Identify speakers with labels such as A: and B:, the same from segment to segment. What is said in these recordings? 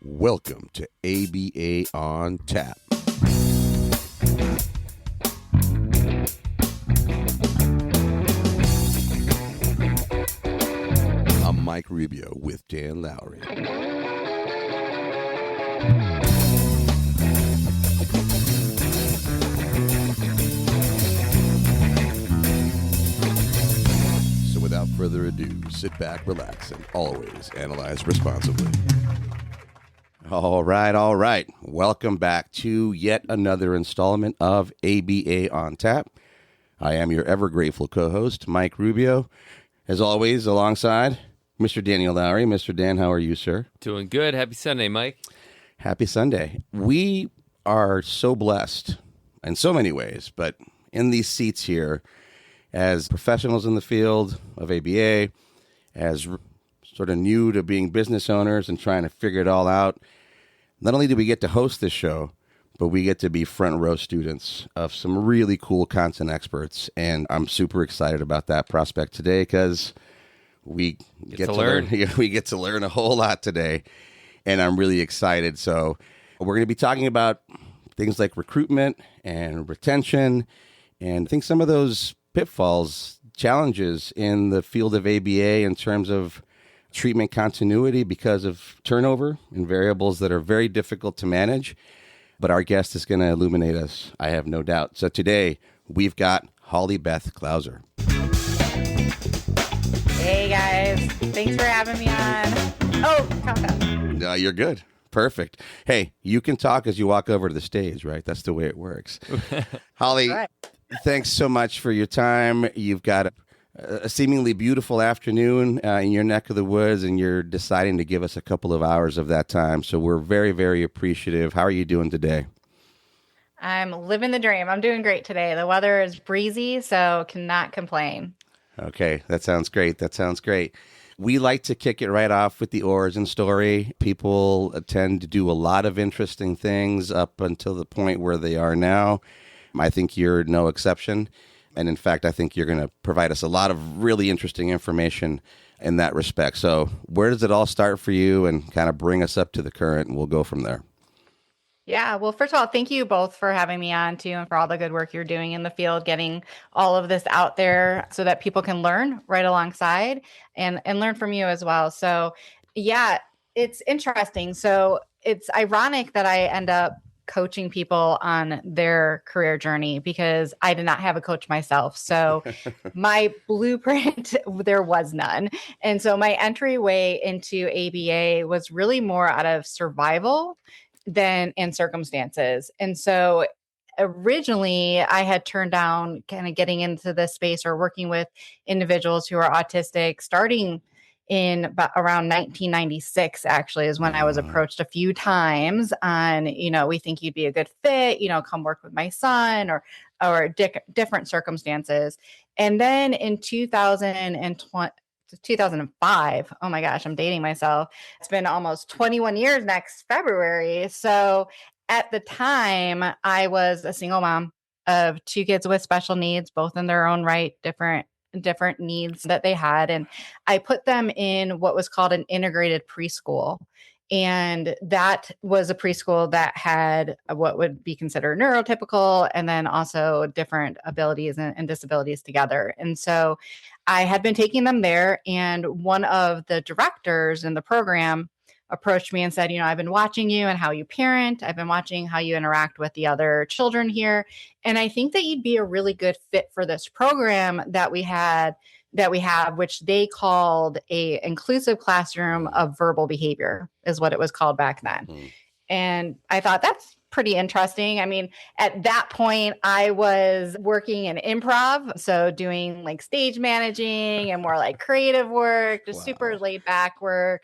A: Welcome to ABA on Tap. I'm Mike Rubio with Dan Lowry. So without further ado, sit back, relax, and always analyze responsibly. All right. Welcome back to yet another installment of ABA on Tap. I am your ever grateful co-host, Mike Rubio. As always, alongside Mr. Daniel Lowry. Mr. Dan, how are you, sir?
B: Doing good. Happy Sunday, Mike.
A: Happy Sunday. We are so blessed in so many ways, but in these seats here as professionals in the field of ABA, as sort of new to being business owners and trying to figure it all out, not only do we get to host this show, but we get to be front row students of some really cool content experts. And I'm super excited about that prospect today because we get to learn. We get to learn a whole lot today. And I'm really excited. So we're going to be talking about things like recruitment and retention, and I think some of those pitfalls, challenges in the field of ABA in terms of treatment continuity because of turnover and variables that are very difficult to manage. But our guest is going to illuminate us, I have no doubt. So today, we've got Holli Beth Clauser.
C: Hey, guys. Thanks for having me on. Oh, countdown.
A: No, you're good. Perfect. Hey, you can talk as you walk over to the stage, right? That's the way it works. Holli,
C: Right.
A: Thanks so much for your time. You've got a seemingly beautiful afternoon in your neck of the woods, and you're deciding to give us a couple of hours of that time. So we're very, very appreciative. How are you doing today?
C: I'm living the dream. I'm doing great today. The weather is breezy, so cannot complain.
A: Okay, that sounds great. We like to kick it right off with the origin story. People tend to do a lot of interesting things up until the point where they are now. I think you're no exception. And in fact, I think you're going to provide us a lot of really interesting information in that respect. So where does it all start for you, and kind of bring us up to the current, and we'll go from there.
C: Yeah, well, first of all, thank you both for having me on too, and for all the good work you're doing in the field, getting all of this out there so that people can learn right alongside and learn from you as well. So yeah, it's interesting. So it's ironic that I end up coaching people on their career journey because I did not have a coach myself. So my blueprint, there was none. And so my entryway into ABA was really more out of survival than in circumstances. And so originally I had turned down kind of getting into this space or working with individuals who are autistic starting in about around 1996, actually, is when I was approached a few times on, we think you'd be a good fit, come work with my son or different circumstances. And then in 2005, oh my gosh, I'm dating myself. It's been almost 21 years next February. So at the time, I was a single mom of two kids with special needs, both in their own right, different needs that they had. And I put them in what was called an integrated preschool. And that was a preschool that had what would be considered neurotypical and then also different abilities and disabilities together. And so I had been taking them there, and one of the directors in the program approached me and said, I've been watching you and how you parent. I've been watching how you interact with the other children here. And I think that you'd be a really good fit for this program that we have, which they called a inclusive classroom of verbal behavior, is what it was called back then. And I thought that's pretty interesting. I mean, at that point, I was working in improv, so doing like stage managing and more like creative work, just super laid back work.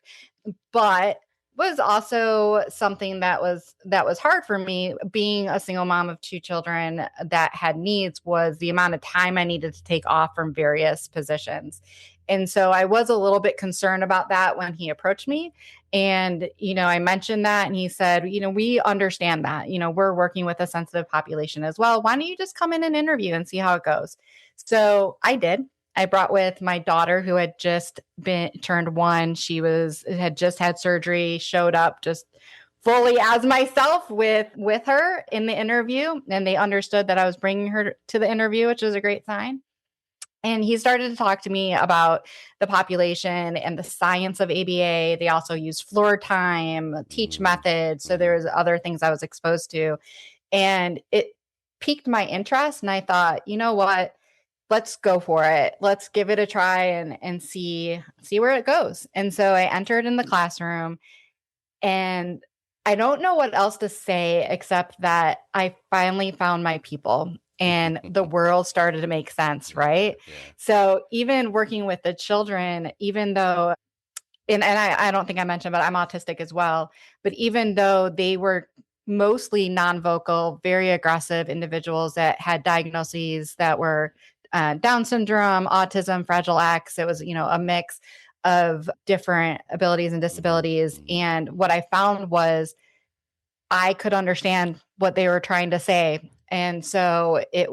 C: But was also something that was hard for me. Being a single mom of two children that had needs was the amount of time I needed to take off from various positions. And so I was a little bit concerned about that when he approached me. And, I mentioned that, and he said, we understand that, we're working with a sensitive population as well. Why don't you just come in and interview and see how it goes? So I did. I brought with my daughter who had just been turned 1. She had just had surgery, showed up just fully as myself with her in the interview. And they understood that I was bringing her to the interview, which was a great sign. And he started to talk to me about the population and the science of ABA. They also use floor time, teach methods. So there's other things I was exposed to. And it piqued my interest. And I thought, you know what? Let's go for it. Let's give it a try and see where it goes. And so I entered in the classroom, and I don't know what else to say except that I finally found my people. And the world started to make sense, right?
A: Yeah.
C: So even working with the children, even though, and I don't think I mentioned, but I'm autistic as well. But even though they were mostly non-vocal, very aggressive individuals that had diagnoses that were Down syndrome, autism, Fragile X, it was, a mix of different abilities and disabilities. And what I found was I could understand what they were trying to say. And so it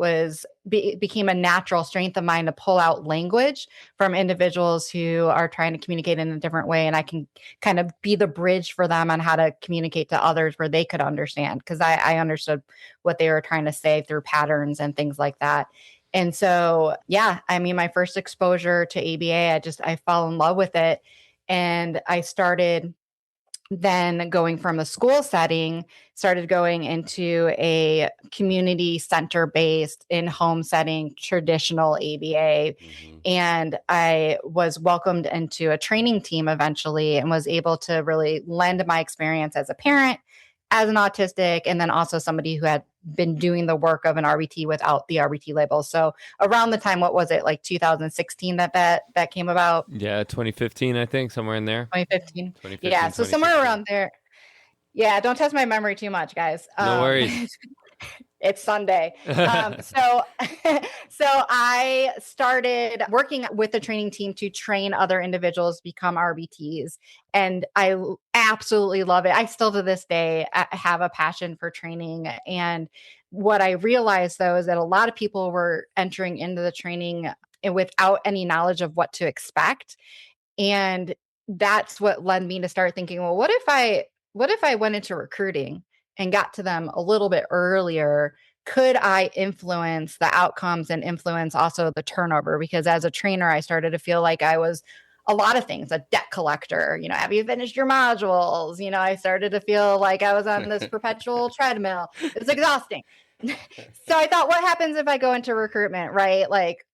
C: became a natural strength of mine to pull out language from individuals who are trying to communicate in a different way. And I can kind of be the bridge for them on how to communicate to others where they could understand, because I understood what they were trying to say through patterns and things like that. And so, my first exposure to ABA, I fell in love with it. And I started then going from the school setting, started going into a community center based in-home setting, traditional ABA. And I was welcomed into a training team eventually and was able to really lend my experience as a parent, as an autistic, and then also somebody who had been doing the work of an RBT without the RBT label. So around the time, what was it, like 2016 that came about?
B: Yeah, 2015, I think, somewhere in there.
C: 2015. Yeah, so somewhere around there. Yeah, don't test my memory too much, guys.
B: No worries.
C: It's Sunday. So I started working with the training team to train other individuals to become RBTs. And I absolutely love it. I still to this day have a passion for training. And what I realized, though, is that a lot of people were entering into the training without any knowledge of what to expect. And that's what led me to start thinking, well, what if I went into recruiting and got to them a little bit earlier? Could I influence the outcomes and influence also the turnover? Because as a trainer, I started to feel like I was a lot of things, a debt collector. Have you finished your modules? I started to feel like I was on this perpetual treadmill. It's exhausting. So I thought, what happens if I go into recruitment, right?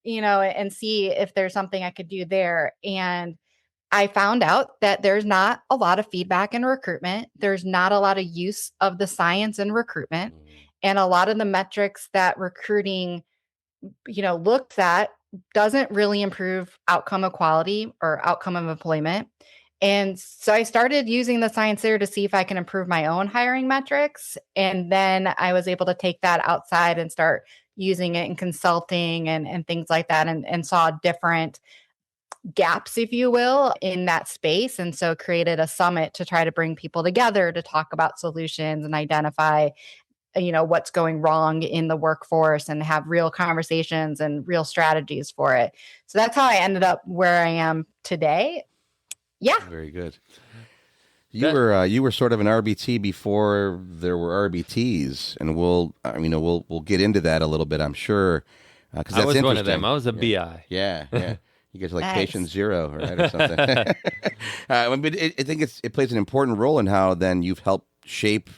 C: And see if there's something I could do there. And I found out that there's not a lot of feedback in recruitment. There's not a lot of use of the science in recruitment. And a lot of the metrics that recruiting, looked at doesn't really improve outcome equality or outcome of employment. And so I started using the science there to see if I can improve my own hiring metrics. And then I was able to take that outside and start using it in consulting and things like that, and saw different gaps, if you will, in that space. And so created a summit to try to bring people together to talk about solutions and identify, what's going wrong in the workforce and have real conversations and real strategies for it. So that's how I ended up where I am today. Yeah.
A: Very good. You were sort of an RBT before there were RBTs, and we'll get into that a little bit, I'm sure.
B: I was one of them. I was a BI.
A: Yeah. You guys are like patient zero, right, or something. But I think it plays an important role in how then you've helped shape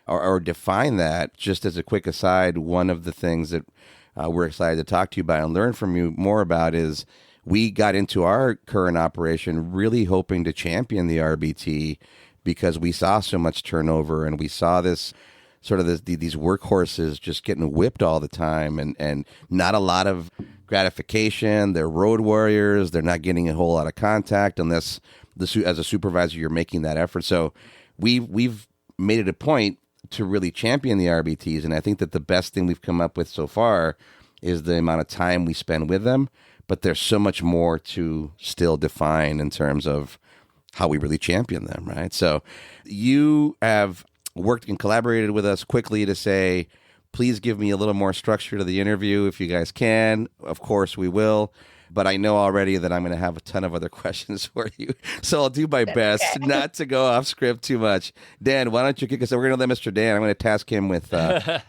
A: or define that. Just as a quick aside, one of the things that we're excited to talk to you about and learn from you more about is we got into our current operation really hoping to champion the RBT because we saw so much turnover and we saw this sort of these workhorses just getting whipped all the time and not a lot of gratification. They're road warriors. They're not getting a whole lot of contact unless as a supervisor you're making that effort. So we've made it a point to really champion the RBTs, and I think that the best thing we've come up with so far is the amount of time we spend with them. But there's so much more to still define in terms of how we really champion them, right? So you have worked and collaborated with us quickly to say, please give me a little more structure to the interview if you guys can. Of course, we will. but I know already that I'm going to have a ton of other questions for you. So I'll do my best not to go off script too much. Dan, why don't you kick us? We're going to let Mr. Dan, I'm going to task him with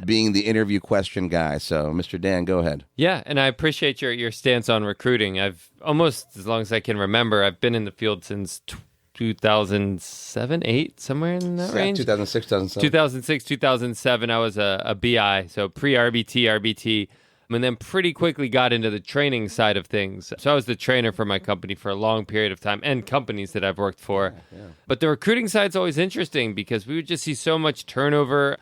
A: being the interview question guy. So Mr. Dan, go ahead.
B: Yeah, and I appreciate your stance on recruiting. I've almost, as long as I can remember, I've been in the field since 2007, 8, somewhere in that range.
A: 2006, 2007.
B: 2006, 2007, I was a BI, so pre-RBT, RBT, and then pretty quickly got into the training side of things. So I was the trainer for my company for a long period of time, and companies that I've worked for. Yeah. But the recruiting side's always interesting because we would just see so much turnover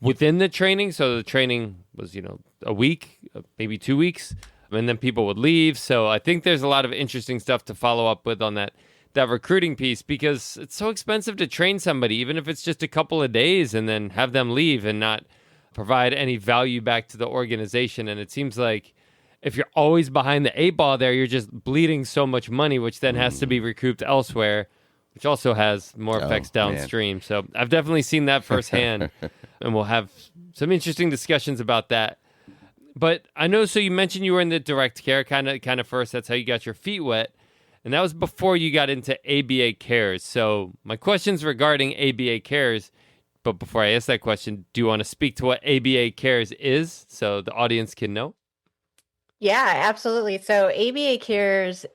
B: within the training. So the training was, a week, maybe 2 weeks, and then people would leave. So I think there's a lot of interesting stuff to follow up with on that recruiting piece, because it's so expensive to train somebody, even if it's just a couple of days, and then have them leave and not provide any value back to the organization. And it seems like if you're always behind the 8 ball there, you're just bleeding so much money, which then has to be recouped elsewhere, which also has more effects downstream. Man. So I've definitely seen that firsthand, and we'll have some interesting discussions about that. But I know, so you mentioned you were in the direct care kind of first. That's how you got your feet wet. And that was before you got into ABA Cares. So my question's regarding ABA Cares. But before I ask that question, do you want to speak to what ABA Cares is so the audience can know?
C: Yeah, absolutely. So ABA Cares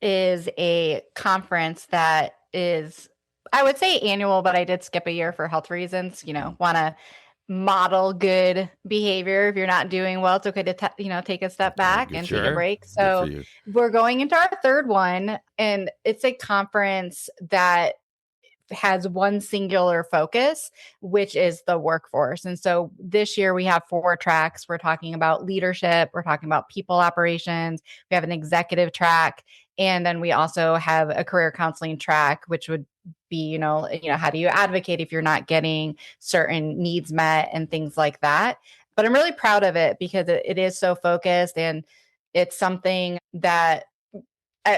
C: is a conference that is, I would say annual, but I did skip a year for health reasons. Want to model good behavior. If you're not doing well, it's okay to take a step back and take a break. So we're going into our third one, and it's a conference that has one singular focus, which is the workforce. And so this year we have 4 tracks. We're talking about leadership. We're talking about people operations. We have an executive track. And then we also have a career counseling track, which would be, how do you advocate if you're not getting certain needs met and things like that. But I'm really proud of it because it is so focused, and it's something that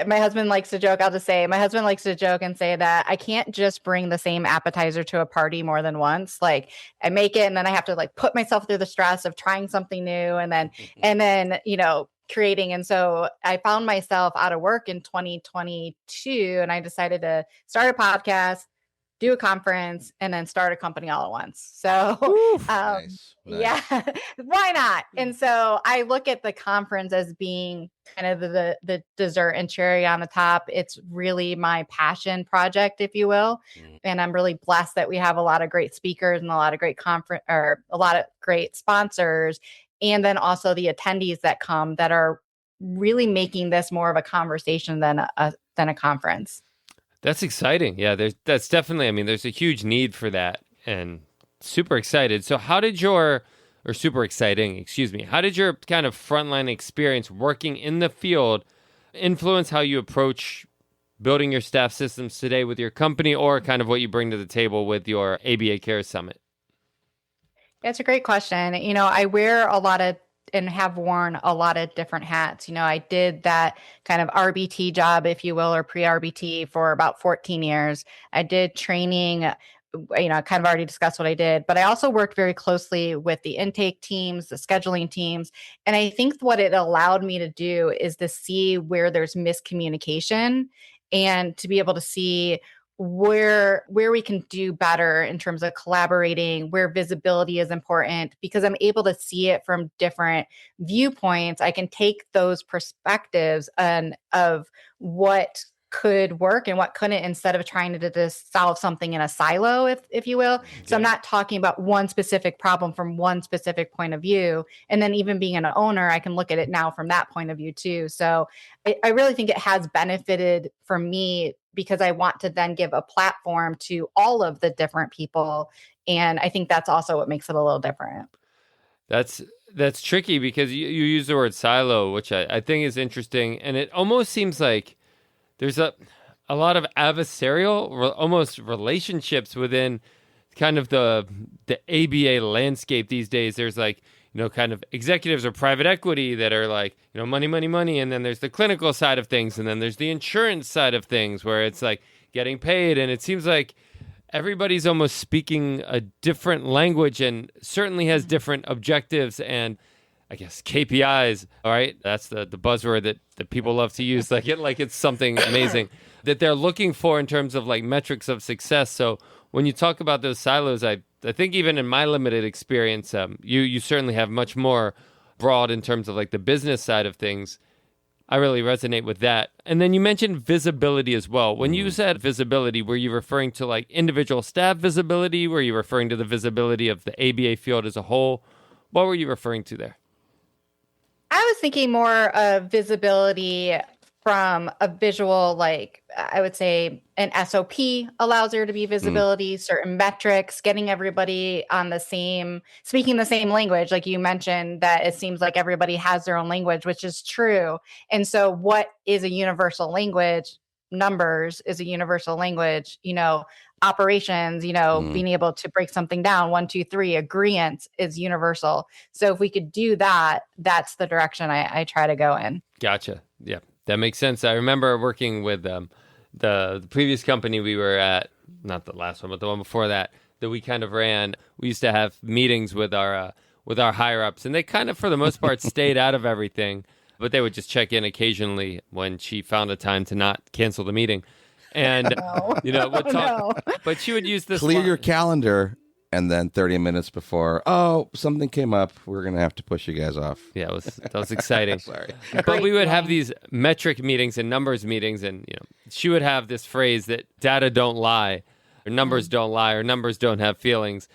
C: my husband likes to joke. I'll just say my husband likes to joke and say that I can't just bring the same appetizer to a party more than once. Like I make it, and then I have to put myself through the stress of trying something new, and then creating. And so I found myself out of work in 2022, and I decided to start a podcast, do a conference, and then start a company all at once. So, nice. Yeah, why not? And so I look at the conference as being kind of the dessert and cherry on the top. It's really my passion project, if you will. And I'm really blessed that we have a lot of great speakers and a lot of great a lot of great sponsors. And then also the attendees that come that are really making this more of a conversation than a conference.
B: That's exciting. Yeah, that's definitely, there's a huge need for that, and super excited. So how did your kind of frontline experience working in the field influence how you approach building your staff systems today with your company, or kind of what you bring to the table with your ABA Cares Summit?
C: That's a great question. I wear a lot of and have worn a lot of different hats. I did that kind of RBT job, if you will, or pre-RBT for about 14 years. I did training, I kind of already discussed what I did, but I also worked very closely with the intake teams, the scheduling teams. And I think what it allowed me to do is to see where there's miscommunication and to be able to see where we can do better in terms of collaborating, where visibility is important, because I'm able to see it from different viewpoints. I can take those perspectives of what could work and what couldn't, instead of trying to just solve something in a silo, if you will. Okay. So I'm not talking about one specific problem from one specific point of view. And then even being an owner, I can look at it now from that point of view too. So I really think it has benefited for me, because I want to then give a platform to all of the different people. And I think that's also what makes it a little different.
B: That's tricky, because you use the word silo, which I think is interesting. And it almost seems like there's a lot of adversarial, almost relationships within kind of the ABA landscape these days. There's kind of executives or private equity that are money, money, money. And then there's the clinical side of things. And then there's the insurance side of things, where it's getting paid. And it seems like everybody's almost speaking a different language and certainly has different objectives. And I guess, KPIs, all right? That's the buzzword that people love to use, like it's something amazing that they're looking for in terms of like metrics of success. So when you talk about those silos, I think even in my limited experience, you certainly have much more broad in terms of like the business side of things. I really resonate with that. And then you mentioned visibility as well. When you said visibility, were you referring to like individual staff visibility? Were you referring to the visibility of the ABA field as a whole? What were you referring to there?
C: I was thinking more of visibility from a visual, like I would say an SOP allows there to be visibility, certain metrics, getting everybody on the same, speaking the same language. Like you mentioned that it seems like everybody has their own language, which is true. And so what is a universal language? Numbers is a universal language, operations, being able to break something down, 1, 2, 3, agreement is universal. So if we could do that, that's the direction I try to go in.
B: Gotcha. Yeah, that makes sense. I remember working with the previous company we were at, not the last one, but the one before that we kind of ran. We used to have meetings with our higher ups, and they kind of, for the most part, stayed out of everything, but they would just check in occasionally when she found a time to not cancel the meeting. And, would talk, but she would use this.
A: Clear your calendar. And then 30 minutes before, something came up. We're going to have to push you guys off.
B: Yeah, that was exciting.
A: Sorry.
B: But we would have these metric meetings and numbers meetings. And, she would have this phrase that data don't lie, or numbers don't lie, or numbers don't have feelings,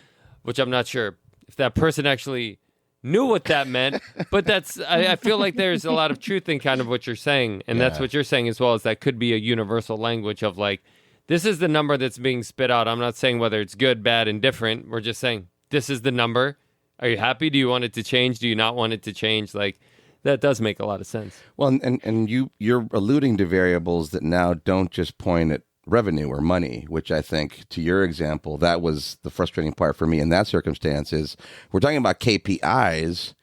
B: which I'm not sure if that person actually knew what that meant. But I feel like there's a lot of truth in kind of what you're saying. And that's what you're saying as well, is that could be a universal language of like, this is the number that's being spit out. I'm not saying whether it's good, bad, indifferent. We're just saying, this is the number. Are you happy? Do you want it to change? Do you not want it to change? Like, that does make a lot of sense.
A: Well, and you're alluding to variables that now don't just point at revenue or money, which I think, to your example, that was the frustrating part for me in that circumstance is we're talking about KPIs,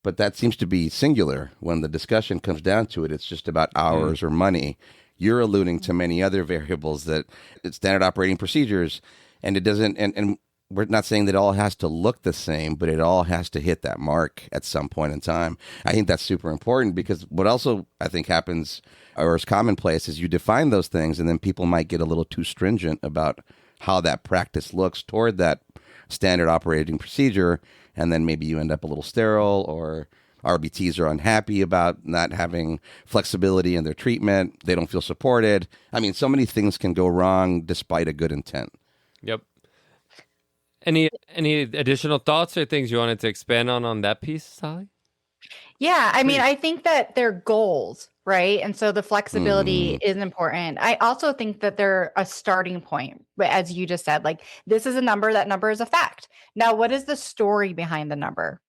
A: but that seems to be singular. When the discussion comes down to it, it's just about hours or money. You're alluding to many other variables that it's standard operating procedures, and it doesn't, and we're not saying that it all has to look the same, but it all has to hit that mark at some point in time. I think that's super important because what also I think happens or is commonplace is you define those things and then people might get a little too stringent about how that practice looks toward that standard operating procedure, and then maybe you end up a little sterile or RBTs are unhappy about not having flexibility in their treatment. They don't feel supported. I mean, so many things can go wrong despite a good intent.
B: Yep. Any additional thoughts or things you wanted to expand on that piece, Sally?
C: Yeah, I mean, I think that they're goals, right? And so the flexibility is important. I also think that they're a starting point, but as you just said, like this is a number, that number is a fact. Now, what is the story behind the number?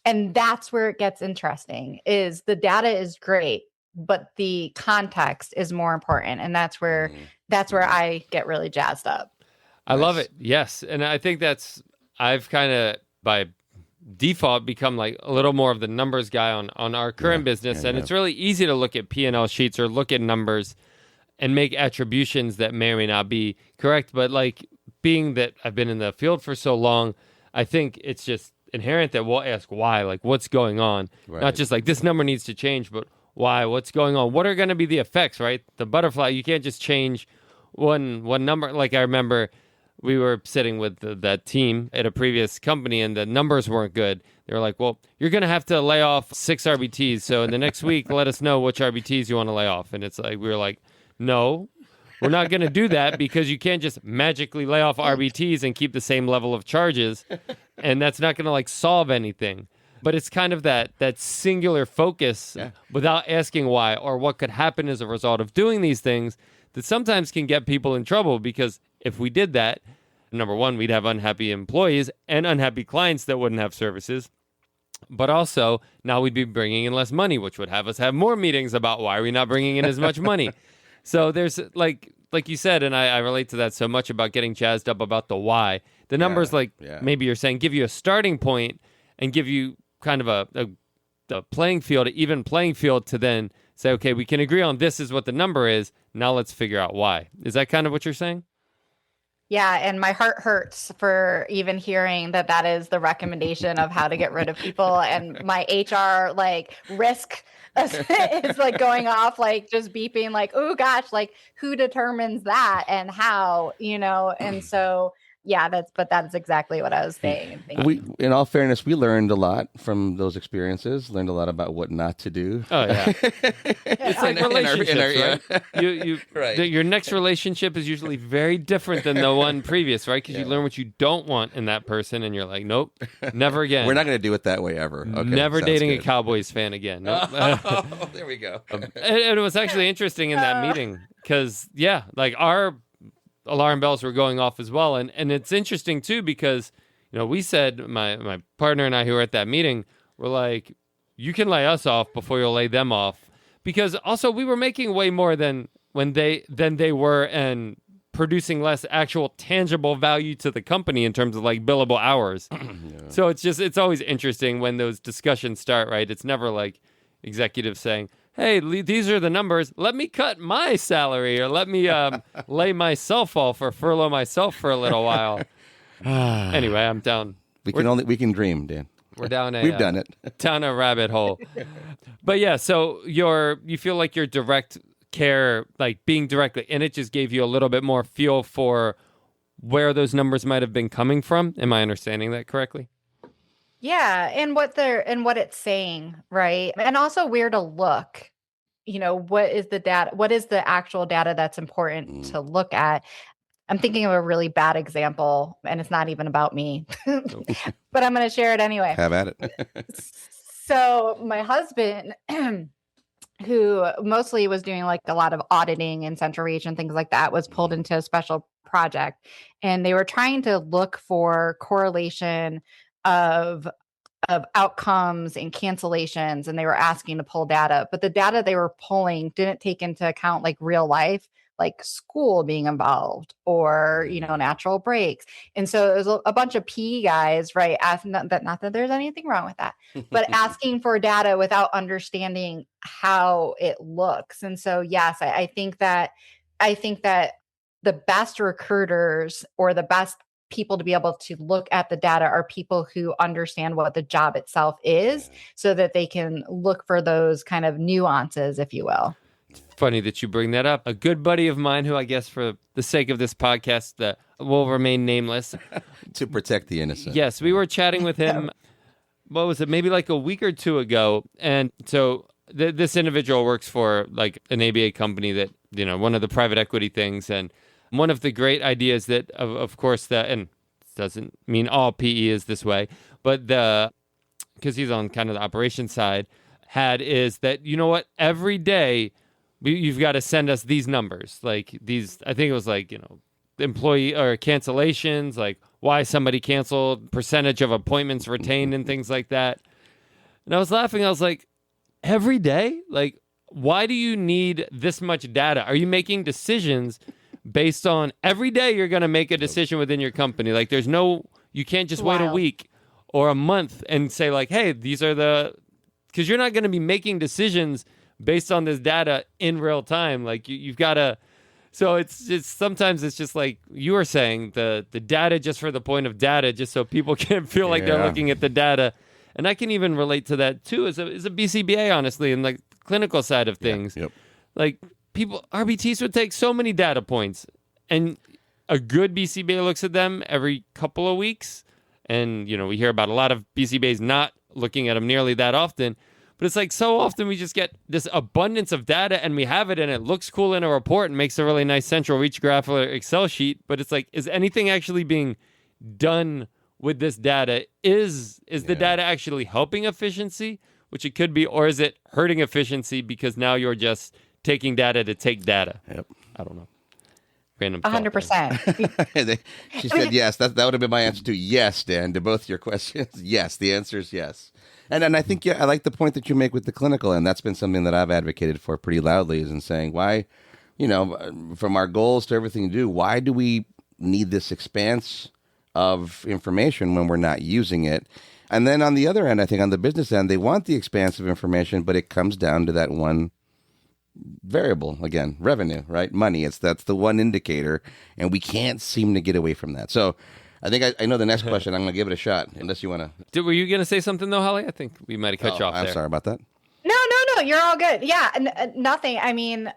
C: And that's where it gets interesting, is the data is great, but the context is more important. And that's where I get really jazzed up.
B: I love it. Yes. And I think I've kind of by default become like a little more of the numbers guy on our current business. And it's really easy to look at P&L sheets or look at numbers and make attributions that may or may not be correct. But like being that I've been in the field for so long, I think it's just inherent that we'll ask why, like what's going on, not just like this number needs to change, but why, what's going on, what are going to be the effects, right? The butterfly, you can't just change one number. Like I remember we were sitting with that team at a previous company and the numbers weren't good. They were like, well, you're going to have to lay off 6 RBTs. So in the next week, let us know which RBTs you want to lay off. And it's like, we were like, no, we're not going to do that because you can't just magically lay off RBTs and keep the same level of charges. And that's not going to like solve anything. But it's kind of that singular focus without asking why or what could happen as a result of doing these things that sometimes can get people in trouble, because if we did that, number one, we'd have unhappy employees and unhappy clients that wouldn't have services. But also now we'd be bringing in less money, which would have us have more meetings about why are we not bringing in as much money. So there's like you said, and I relate to that so much about getting jazzed up about the why. The numbers, maybe you're saying, give you a starting point and give you kind of a playing field, an even playing field to then say, okay, we can agree on this is what the number is. Now let's figure out why. Is that kind of what you're saying?
C: Yeah, and my heart hurts for even hearing that is the recommendation of how to get rid of people. And my HR like risk is like going off, like just beeping, like, oh gosh, like who determines that and how, And so, yeah, that's exactly what I was saying and thinking.
A: In all fairness, we learned a lot from those experiences. Learned a lot about what not to do.
B: Oh yeah, it's like relationships, right? You
A: Right.
B: Your next relationship is usually very different than the one previous, right? Because you learn what you don't want in that person, and you're like, nope, never again.
A: We're not going to do it that way ever. Okay,
B: never dating
A: good.
B: a Cowboys fan again. Nope.
A: Oh, there we go.
B: And it was actually interesting in that meeting because, like our alarm bells were going off as well. And it's interesting, too, because, we said, my partner and I who were at that meeting were like, you can lay us off before you'll lay them off. Because also we were making way more than they were and producing less actual tangible value to the company in terms of like billable hours. So it's always interesting when those discussions start, right? It's never like executives saying, hey, these are the numbers. Let me cut my salary or let me lay myself off or furlough myself for a little while. Anyway, I'm down.
A: We can dream, Dan.
B: We're down
A: We've done it.
B: Down a rabbit hole. But yeah, so you feel like your direct care, like being directly, and it just gave you a little bit more feel for where those numbers might have been coming from. Am I understanding that correctly?
C: Yeah, and what it's saying, right? And also where to look. What is the data? What is the actual data that's important to look at? I'm thinking of a really bad example, and it's not even about me, but I'm going to share it anyway.
A: Have at it.
C: So my husband, who mostly was doing like a lot of auditing and central region, things like that, was pulled into a special project, and they were trying to look for correlation of outcomes and cancellations, and they were asking to pull data, but the data they were pulling didn't take into account like real life, like school being involved or natural breaks. And so it was a bunch of PE guys, right, asking not that there's anything wrong with that, but asking for data without understanding how it looks. And so yes, I think that the best recruiters or the best people to be able to look at the data are people who understand what the job itself is, so that they can look for those kind of nuances, if you will.
B: It's funny that you bring that up. A good buddy of mine, who I guess for the sake of this podcast that will remain nameless,
A: to protect the innocent.
B: Yes, we were chatting with him. What was it? Maybe like a week or two ago. And so this individual works for like an ABA company that, one of the private equity things. And one of the great ideas that, of course, and doesn't mean all PE is this way, but because he's on kind of the operations side, is that, every day you've got to send us these numbers, like these, I think it was like, employee or cancellations, like why somebody canceled, percentage of appointments retained and things like that. And I was laughing. I was like, every day? Like, why do you need this much data? Are you making decisions based on every day you're going to make a decision within your company? Like you can't just wait a week or a month and say like, hey, these are because you're not going to be making decisions based on this data in real time. Like you've got to, so it's sometimes it's just like you were saying, the data just for the point of data, just so people can feel like they're looking at the data. And I can even relate to that too as a BCBA, honestly, and like clinical side of things.
A: Yep.
B: Like RBTs would take so many data points, and a good BCBA looks at them every couple of weeks. And, we hear about a lot of BCBAs not looking at them nearly that often. But it's like so often we just get this abundance of data and we have it and it looks cool in a report and makes a really nice central reach graph or Excel sheet. But it's like, is anything actually being done with this data? Is the data actually helping efficiency, which it could be, or is it hurting efficiency because now you're just taking data to take data?
A: Yep.
B: I don't know. Random
C: 100%.
A: She said yes. That would have been my answer to yes, Dan, to both your questions. Yes, the answer is yes. And I think I like the point that you make with the clinical, and that's been something that I've advocated for pretty loudly, is in saying why, from our goals to everything to do, why do we need this expanse of information when we're not using it? And then on the other end, I think on the business end, they want the expanse of information, but it comes down to that one variable, again, revenue, right? Money. That's the one indicator, and we can't seem to get away from that. So I think I know the next question. I'm going to give it a shot, unless you want to.
B: Were you going to say something, though, Holly? I think we might have cut you off there.
A: I'm sorry about that.
C: No, you're all good. Yeah, nothing. I mean,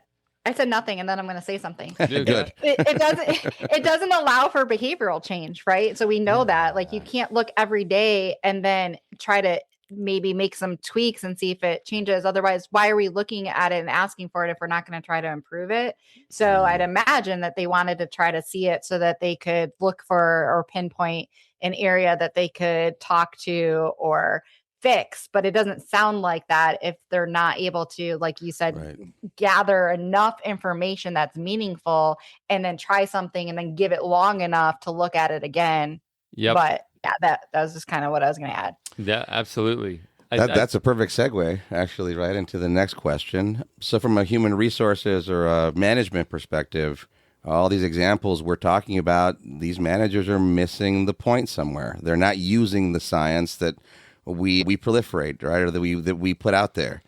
C: I said nothing, and then I'm going to say something.
A: Good.
C: It doesn't allow for behavioral change, right? So we know that, like, you can't look every day and then try to maybe make some tweaks and see if it changes. Otherwise, why are we looking at it and asking for it if we're not going to try to improve it? So I'd imagine that they wanted to try to see it so that they could look for or pinpoint an area that they could talk to or fix. But it doesn't sound like that if they're not able to, like you said,
A: Right.
C: gather enough information that's meaningful and then try something and then give it long enough to look at it again.
B: Yep.
C: But yeah, that was just kind of what I was going to add.
B: Yeah, absolutely.
A: That's a perfect segue, actually, right into the next question. So from a human resources or a management perspective, all these examples we're talking about, these managers are missing the point somewhere. They're not using the science that we proliferate, right, or that we put out there.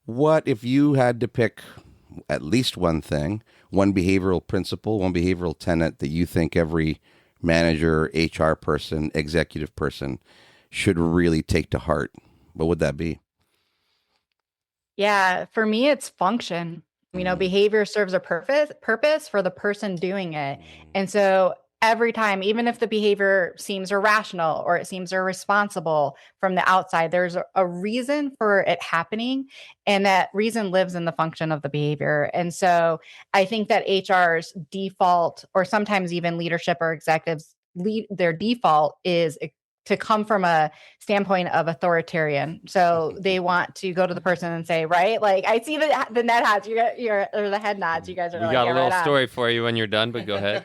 A: What if you had to pick at least one thing, one behavioral principle, one behavioral tenet that you think every manager, HR person, executive person should really take to heart? What would that be?
C: Yeah, for me, it's function. Behavior serves a purpose for the person doing it. And so every time, even if the behavior seems irrational or it seems irresponsible from the outside, there's a reason for it happening. And that reason lives in the function of the behavior. And so I think that HR's default, or sometimes even leadership or executives, their default is to come from a standpoint of authoritarian. So they want to go to the person and say, right? Like, I see the net hats, or the head nods. You guys are
B: We
C: like,
B: got a little
C: right
B: story for you when you're done, but go ahead.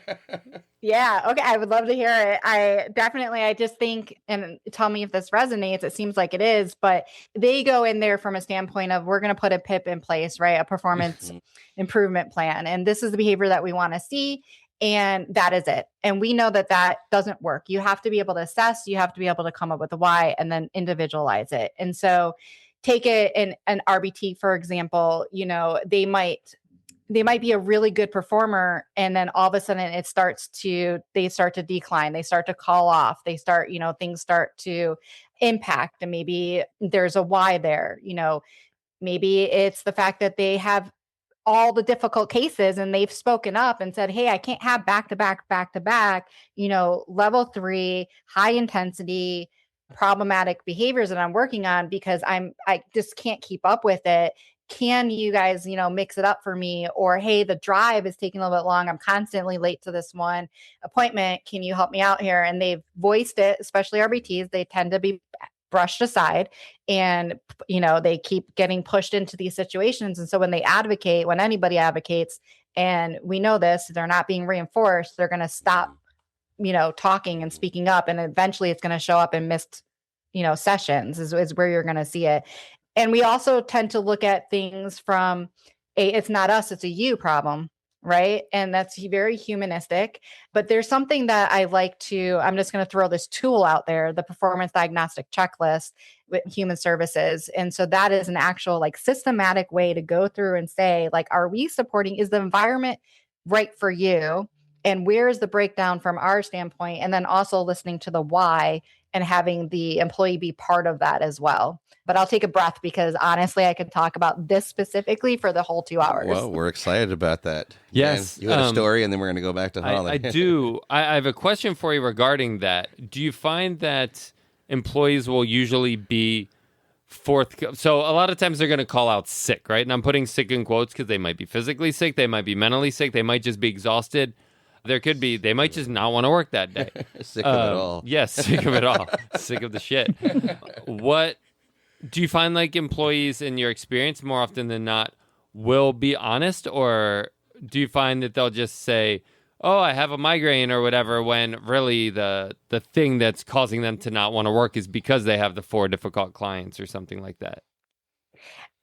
C: Yeah. Okay. I would love to hear it. I just think, and tell me if this resonates, it seems like it is, but they go in there from a standpoint of, we're going to put a PIP in place, right? A performance improvement plan. And this is the behavior that we want to see. And that is it. And we know that doesn't work. You have to be able to assess, you have to be able to come up with a why and then individualize it. And so take an RBT, for example, they might be a really good performer, and then all of a sudden they start to decline. They start to call off. They start, things start to impact, and maybe there's a why there. Maybe it's the fact that they have all the difficult cases and they've spoken up and said, hey, I can't have back to back, level 3, high intensity, problematic behaviors that I'm working on because I just can't keep up with it. Can you guys, mix it up for me? Or, hey, the drive is taking a little bit long. I'm constantly late to this one appointment. Can you help me out here? And they've voiced it, especially RBTs. They tend to be brushed aside, and they keep getting pushed into these situations. And so when anybody advocates, and we know this, they're not being reinforced, they're going to stop talking and speaking up, and eventually it's going to show up in missed sessions is where you're going to see it. And we also tend to look at things from it's not us, it's a you problem, right? And that's very humanistic. But there's something that I like I'm just going to throw this tool out there, the performance diagnostic checklist with human services. And so that is an actual systematic way to go through and say, are we supporting, is the environment right for you? And where is the breakdown from our standpoint? And then also listening to the why and having the employee be part of that as well. But I'll take a breath because honestly, I could talk about this specifically for the whole 2 hours.
A: Well, we're excited about that.
B: Yes.
A: Man, you had a story, and then we're going to go back to Holly.
B: I do. I have a question for you regarding that. Do you find that employees will usually be so a lot of times they're going to call out sick, right? And I'm putting sick in quotes because they might be physically sick, they might be mentally sick, they might just be exhausted. They might just not want to work that day.
A: Sick of it all.
B: Yes, sick of it all. Sick of the shit. What do you find employees in your experience more often than not will be honest, or do you find that they'll just say, oh, I have a migraine or whatever, when really the thing that's causing them to not want to work is because they have the 4 difficult clients or something like that?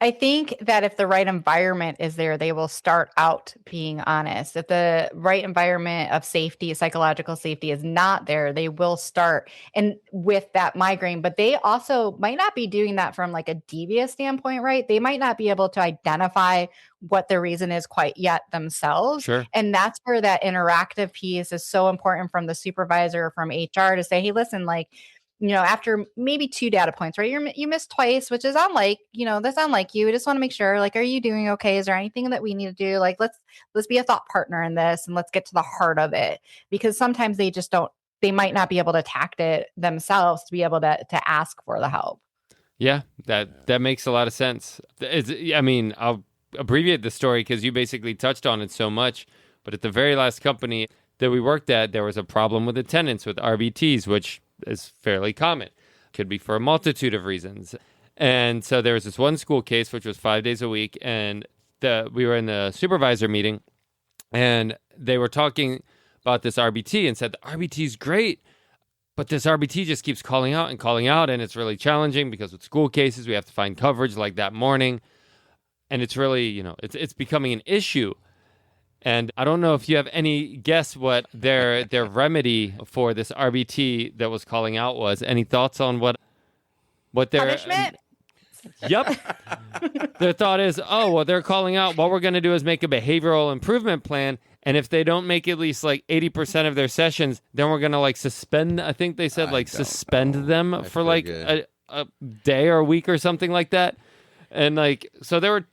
C: I think that if the right environment is there, they will start out being honest. If the right environment of safety, psychological safety is not there, they will start and with that migraine, but they also might not be doing that from like a devious standpoint, right? They might not be able to identify what the reason is quite yet themselves.
B: Sure.
C: And that's where that interactive piece is so important from the supervisor, from HR to say, hey, listen, like, after maybe 2 data points, right? You missed twice, which is unlike, that's unlike you. We just want to make sure, like, are you doing okay? Is there anything that we need to do? Like, let's be a thought partner in this and let's get to the heart of it, because sometimes they might not be able to tact it themselves to be able to ask for the help.
B: Yeah, that makes a lot of sense. I'll abbreviate the story because you basically touched on it so much. But at the very last company that we worked at, there was a problem with attendance with RBTs, which is fairly common. Could be for a multitude of reasons. And so there was this one school case, which was 5 days a week. And we were in the supervisor meeting and they were talking about this RBT and said, the RBT is great, but this RBT just keeps calling out. And it's really challenging because with school cases, we have to find coverage like that morning. And it's really, it's becoming an issue. And I don't know if you have any guess what their remedy for this RBT that was calling out was. Any thoughts on what their
C: punishment?
B: Yep. Their thought is, they're calling out. What we're going to do is make a behavioral improvement plan. And if they don't make at least like 80% of their sessions, then we're going to like suspend. I think they said suspend them for like a day or a week or something like that. And like, so there were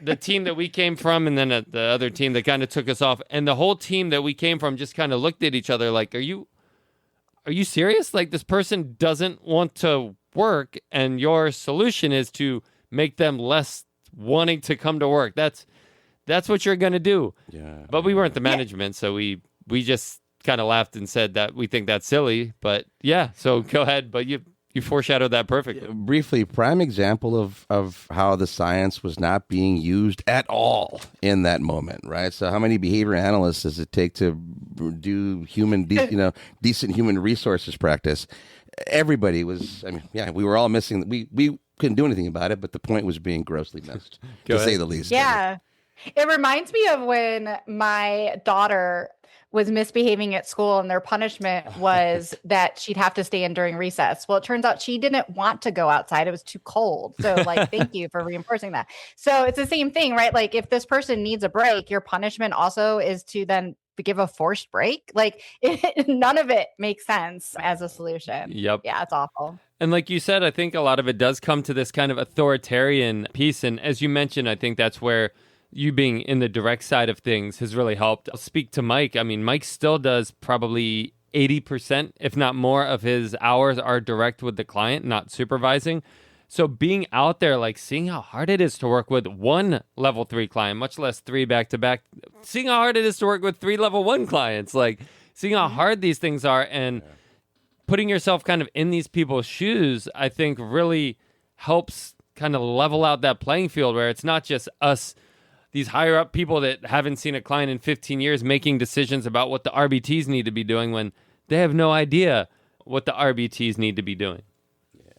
B: the team that we came from and then the other team that kind of took us off. And the whole team that we came from just kind of looked at each other like, are you serious? Like, this person doesn't want to work and your solution is to make them less wanting to come to work. That's what you're going to do.
A: Yeah.
B: But we weren't the management, so we just kind of laughed and said that we think that's silly. But yeah, so go ahead. But you foreshadowed that perfectly.
A: Briefly, prime example of how the science was not being used at all in that moment, right? So how many behavior analysts does it take to do decent human resources practice? Everybody was, we were all missing. We couldn't do anything about it, but the point was being grossly missed, to say the least.
C: Yeah. It reminds me of when my daughter was misbehaving at school and their punishment was that she'd have to stay in during recess. Well, it turns out she didn't want to go outside. It was too cold. So like, thank you for reinforcing that. So it's the same thing, right? Like if this person needs a break, your punishment also is to then give a forced break. Like none of it makes sense as a solution.
B: Yep.
C: Yeah, it's awful.
B: And like you said, I think a lot of it does come to this kind of authoritarian piece. And as you mentioned, I think that's where you being in the direct side of things has really helped. I'll speak to Mike. I mean, Mike still does probably 80%, if not more, of his hours are direct with the client, not supervising. So being out there, like seeing how hard it is to work with one level 3 client, much less 3 back-to-back, seeing how hard it is to work with 3 level 1 clients, like seeing how hard these things are and putting yourself kind of in these people's shoes, I think really helps kind of level out that playing field where it's not just us, these higher up people that haven't seen a client in 15 years making decisions about what the RBTs need to be doing when they have no idea what the RBTs need to be doing.
A: Yeah.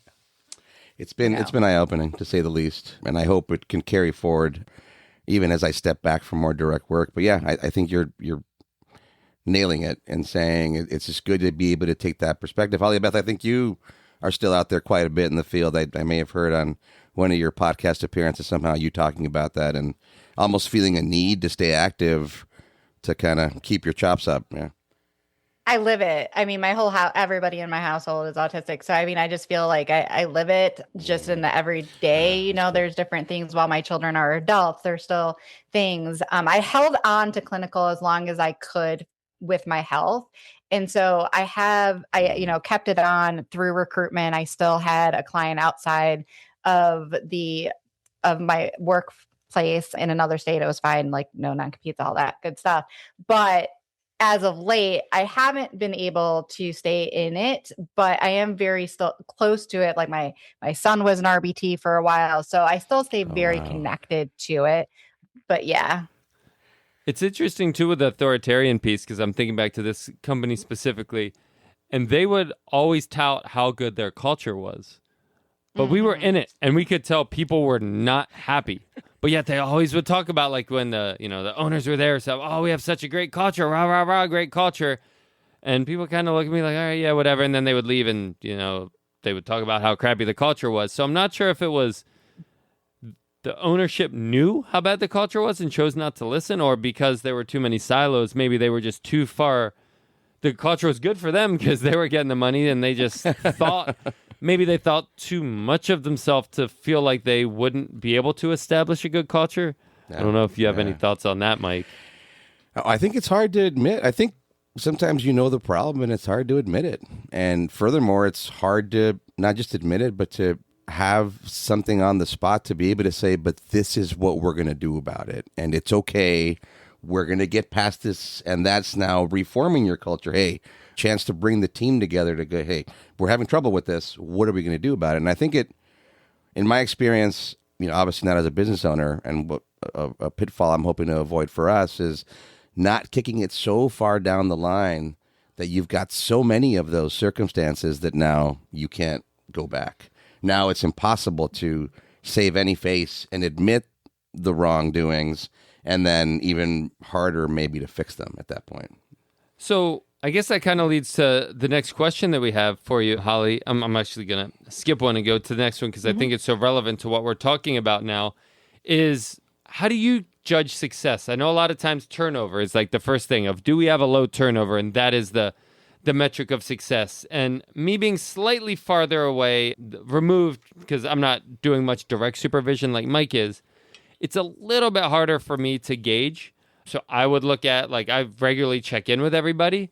A: It's been eye-opening, to say the least, and I hope it can carry forward even as I step back from more direct work. But yeah, I think you're nailing it and saying it's just good to be able to take that perspective. Holli Beth, I think you are still out there quite a bit in the field. I may have heard on one of your podcast appearances somehow you talking about that and almost feeling a need to stay active to kind of keep your chops up. Yeah.
C: I live it. I mean, my whole house, everybody in my household is autistic. So, I mean, I just feel like I live it just in the everyday, there's different things while my children are adults, there's still things. I held on to clinical as long as I could with my health. And so I kept it on through recruitment. I still had a client outside of my workplace in another state. It was fine, like no non-competes, all that good stuff. But as of late, I haven't been able to stay in it, but I am very still close to it. Like my son was an RBT for a while, so I still stay very connected to it. But yeah.
B: It's interesting, too, with the authoritarian piece, because I'm thinking back to this company specifically, and they would always tout how good their culture was. but we were in it and we could tell people were not happy. But yet they always would talk about like when the owners were there, so, oh, we have such a great culture, rah, rah, rah, great culture. And people kind of look at me like, all right, yeah, whatever. And then they would leave and, they would talk about how crappy the culture was. So I'm not sure if it was the ownership knew how bad the culture was and chose not to listen, or because there were too many silos, maybe they were just too far. The culture was good for them because they were getting the money and they just thought, maybe they thought too much of themselves to feel like they wouldn't be able to establish a good culture. I don't know if you have any thoughts on that, Mike.
A: I think it's hard to admit. I think sometimes you know the problem and it's hard to admit it. And furthermore, it's hard to not just admit it, but to have something on the spot to be able to say, but this is what we're going to do about it. And it's okay. We're going to get past this. And that's now reforming your culture. Hey, chance to bring the team together to go, hey, we're having trouble with this. What are we going to do about it? And I think in my experience, obviously not as a business owner, and what a pitfall I'm hoping to avoid for us is not kicking it so far down the line that you've got so many of those circumstances that now you can't go back. Now it's impossible to save any face and admit the wrongdoings, and then even harder maybe to fix them at that point.
B: So I guess that kind of leads to the next question that we have for you, Holly. I'm actually going to skip one and go to the next one because I think it's so relevant to what we're talking about now, is how do you judge success? I know a lot of times turnover is like the first thing of, do we have a low turnover? And that is the metric of success. And me being slightly farther away, removed, because I'm not doing much direct supervision like Mike is, it's a little bit harder for me to gauge. So I would look at, like, I regularly check in with everybody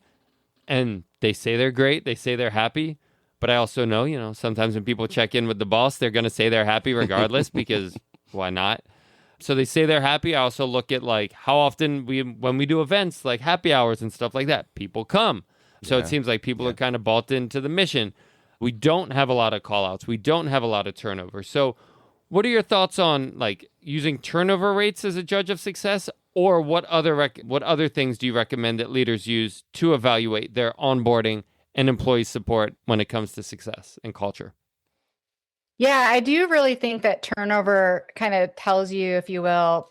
B: and they say they're great. They say they're happy. But I also know, sometimes when people check in with the boss, they're going to say they're happy regardless because why not? So they say they're happy. I also look at like how often when we do events like happy hours and stuff like that, people come. So it seems like people are kind of bought into the mission. We don't have a lot of call outs. We don't have a lot of turnover. So what are your thoughts on like using turnover rates as a judge of success, or what other things do you recommend that leaders use to evaluate their onboarding and employee support when it comes to success and culture?
C: Yeah, I do really think that turnover kind of tells you, if you will,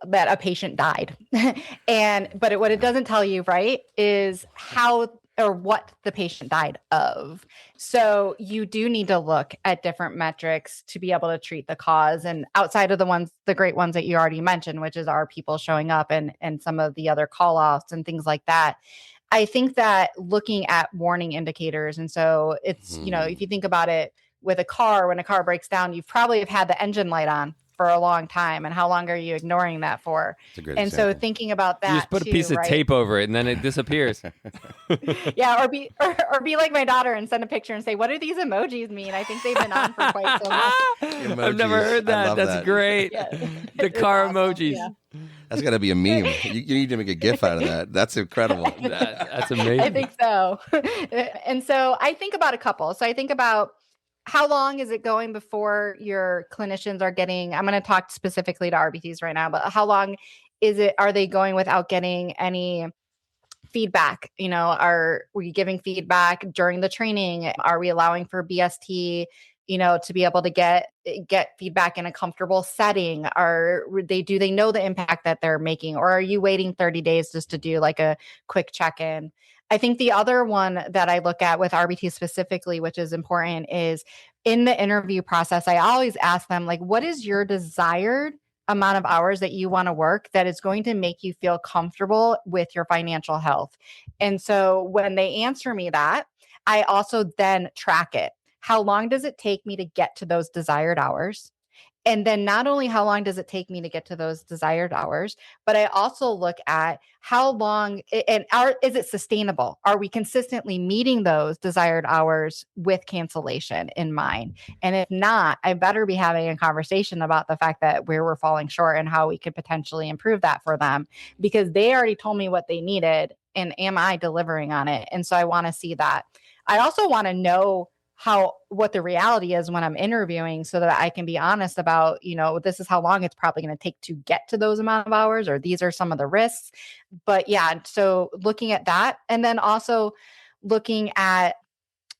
C: that a patient died. But what it doesn't tell you, right, is how or what the patient died of. So you do need to look at different metrics to be able to treat the cause. And outside of the great ones that you already mentioned, which is are people showing up and some of the other call offs and things like that. I think that looking at warning indicators. And so it's, if you think about it with a car, when a car breaks down, you probably have had the engine light on for a long time. And how long are you ignoring that for? And example. So thinking about that,
B: you just put a piece of tape over it and then it disappears.
C: Yeah. Or be like my daughter and send a picture and say, what do these emojis mean? I think they've been on for quite so long.
B: I've never heard that. That's great. Yeah. The car awesome. Emojis. Yeah.
A: That's got to be a meme. You need to make a GIF out of that. That's incredible.
B: That's amazing.
C: I think so. And so I think about a couple. So I think about, how long is it going before your clinicians are getting, I'm going to talk specifically to RBTs right now, but how long are they going without getting any feedback? Are we giving feedback during the training? Are we allowing for BST, to be able to get feedback in a comfortable setting? Do they know the impact that they're making? Or are you waiting 30 days just to do like a quick check-in? I think the other one that I look at with RBT specifically, which is important, is in the interview process, I always ask them, like, what is your desired amount of hours that you want to work that is going to make you feel comfortable with your financial health? And so when they answer me that, I also then track it. How long does it take me to get to those desired hours? And then not only how long does it take me to get to those desired hours, but I also look at how long is it sustainable? Are we consistently meeting those desired hours with cancellation in mind? And if not, I better be having a conversation about the fact that where we're falling short and how we could potentially improve that for them, because they already told me what they needed and am I delivering on it? And so I want to see that. I also want to know what the reality is when I'm interviewing so that I can be honest about, this is how long it's probably going to take to get to those amount of hours, or these are some of the risks. But yeah, so looking at that, and then also looking at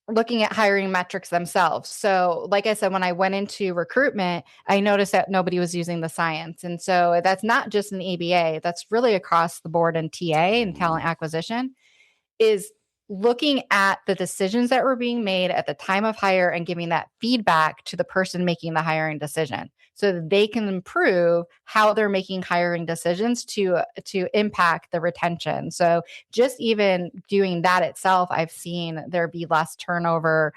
C: looking at hiring metrics themselves. So like I said, when I went into recruitment, I noticed that nobody was using the science. And so that's not just an ABA, that's really across the board in TA and talent acquisition, is looking at the decisions that were being made at the time of hire and giving that feedback to the person making the hiring decision so that they can improve how they're making hiring decisions to impact the retention. So just even doing that itself, I've seen there be less turnover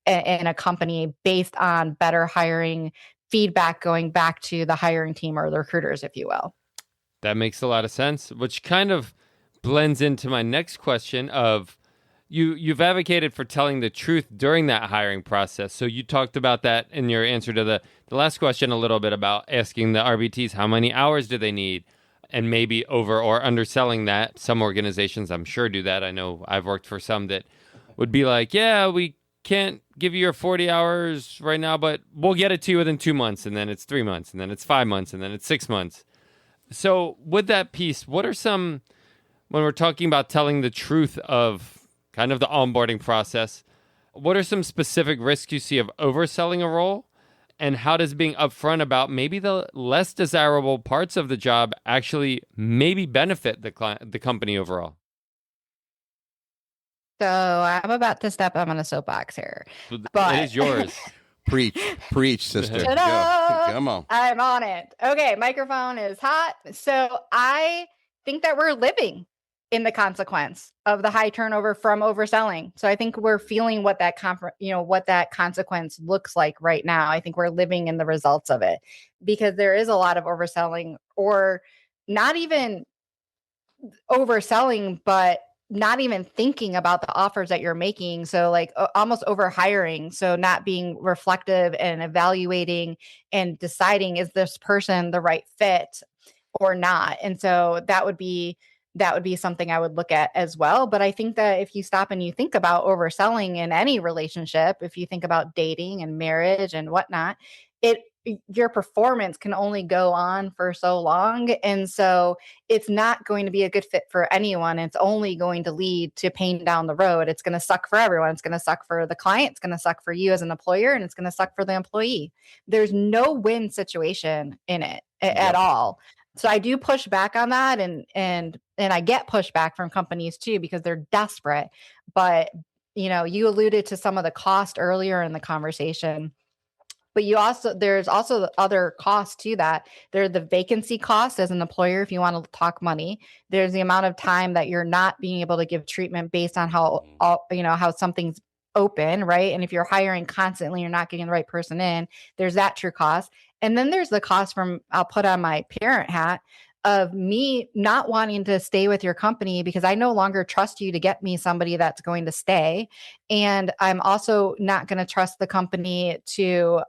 C: in a company based on better hiring feedback going back to the hiring team or the recruiters, if you will.
B: That makes a lot of sense, which kind of blends into my next question of you've advocated for telling the truth during that hiring process. So you talked about that in your answer to the last question a little bit about asking the RBTs how many hours do they need and maybe over or underselling that. Some organizations I'm sure do that. I know I've worked for some that would be like, yeah, we can't give you your 40 hours right now, but we'll get it to you within 2 months, and then it's 3 months, and then it's 5 months, and then it's 6 months. So with that piece, what are some, when we're talking about telling the truth of kind of the onboarding process, what are some specific risks you see of overselling a role? And how does being upfront about maybe the less desirable parts of the job actually maybe benefit the company overall?
C: So I'm about to step on a soapbox here. But
B: it is yours.
A: Preach, sister. Go. Come on.
C: I'm on it. Okay, microphone is hot. So I think that we're living in the consequence of the high turnover from overselling. So I think we're feeling what that what that consequence looks like right now. I think we're living in the results of it because there is a lot of overselling, or not even overselling, but not even thinking about the offers that you're making. So like almost over hiring. So not being reflective and evaluating and deciding, is this person the right fit or not? And so that would be something I would look at as well. But I think that if you stop and you think about overselling in any relationship, if you think about dating and marriage and whatnot, your performance can only go on for so long. And so it's not going to be a good fit for anyone. It's only going to lead to pain down the road. It's going to suck for everyone. It's going to suck for the client. It's going to suck for you as an employer, and it's going to suck for the employee. There's no win situation in it at all. So I do push back on that, and I get pushback from companies too because they're desperate. But you alluded to some of the cost earlier in the conversation. But there's also the other costs to that. There's the vacancy cost as an employer if you want to talk money. There's the amount of time that you're not being able to give treatment based on how something's open, right? And if you're hiring constantly, you're not getting the right person in. There's that true cost. And then there's the cost I'll put on my parent hat of me not wanting to stay with your company because I no longer trust you to get me somebody that's going to stay. And I'm also not going to trust the company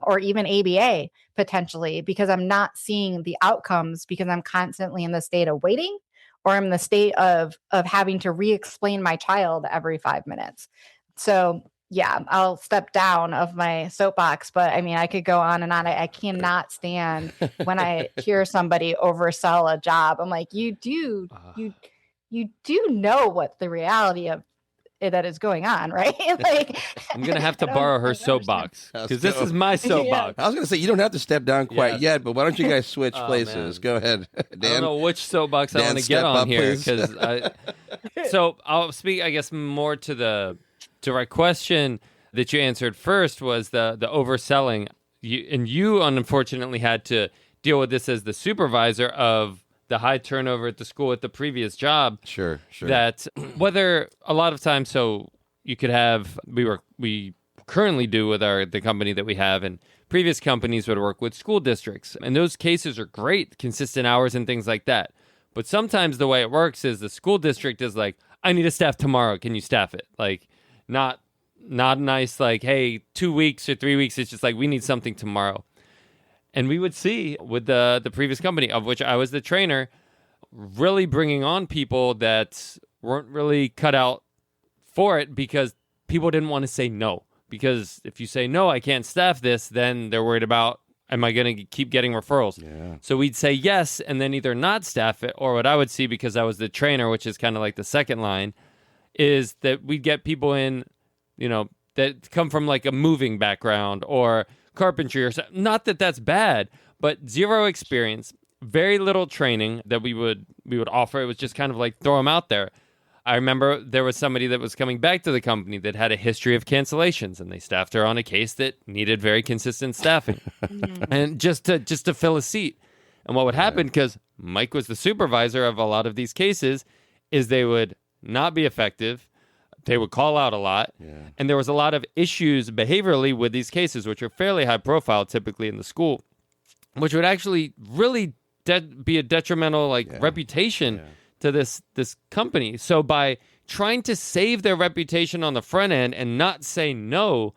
C: or even ABA potentially, because I'm not seeing the outcomes because I'm constantly in the state of waiting, or I'm in the state of having to re-explain my child every 5 minutes. So yeah, I'll step down of my soapbox, but I mean, I could go on and on. I cannot stand when I hear somebody oversell a job. I'm like, you do know what the reality of that is going on, right? Like,
B: I'm gonna have to borrow her soapbox because this is my soapbox.
A: I was gonna say you don't have to step down quite yet, but why don't you guys switch places? Man. Go ahead, Dan.
B: I don't know which soapbox I want to get on here because so I'll speak, I guess, more to the direct question that you answered first was the overselling. You unfortunately had to deal with this as the supervisor of the high turnover at the school at the previous job.
A: Sure.
B: That whether a lot of times, so you could have, we currently do with the company that we have, and previous companies would work with school districts. And those cases are great, consistent hours and things like that. But sometimes the way it works is the school district is like, I need a staff tomorrow. Can you staff it? Like, not nice, like, hey, 2 weeks or 3 weeks. It's just like, we need something tomorrow. And we would see with the previous company, of which I was the trainer, really bringing on people that weren't really cut out for it because people didn't want to say no. Because if you say, no, I can't staff this, then they're worried about, am I going to keep getting referrals?
A: Yeah.
B: So we'd say yes and then either not staff it, or what I would see, because I was the trainer, which is kind of like the second line, is that we'd get people in, that come from like a moving background or carpentry or something. Not that that's bad, but zero experience, very little training that we would offer. It was just kind of like throw them out there. I remember there was somebody that was coming back to the company that had a history of cancellations, and they staffed her on a case that needed very consistent staffing, and just to fill a seat. And what would happen, because Mike was the supervisor of a lot of these cases, is they would not be effective. They would call out a lot, and there was a lot of issues behaviorally with these cases, which are fairly high profile typically in the school, which would actually really be a detrimental reputation to this company. So by trying to save their reputation on the front end and not say no,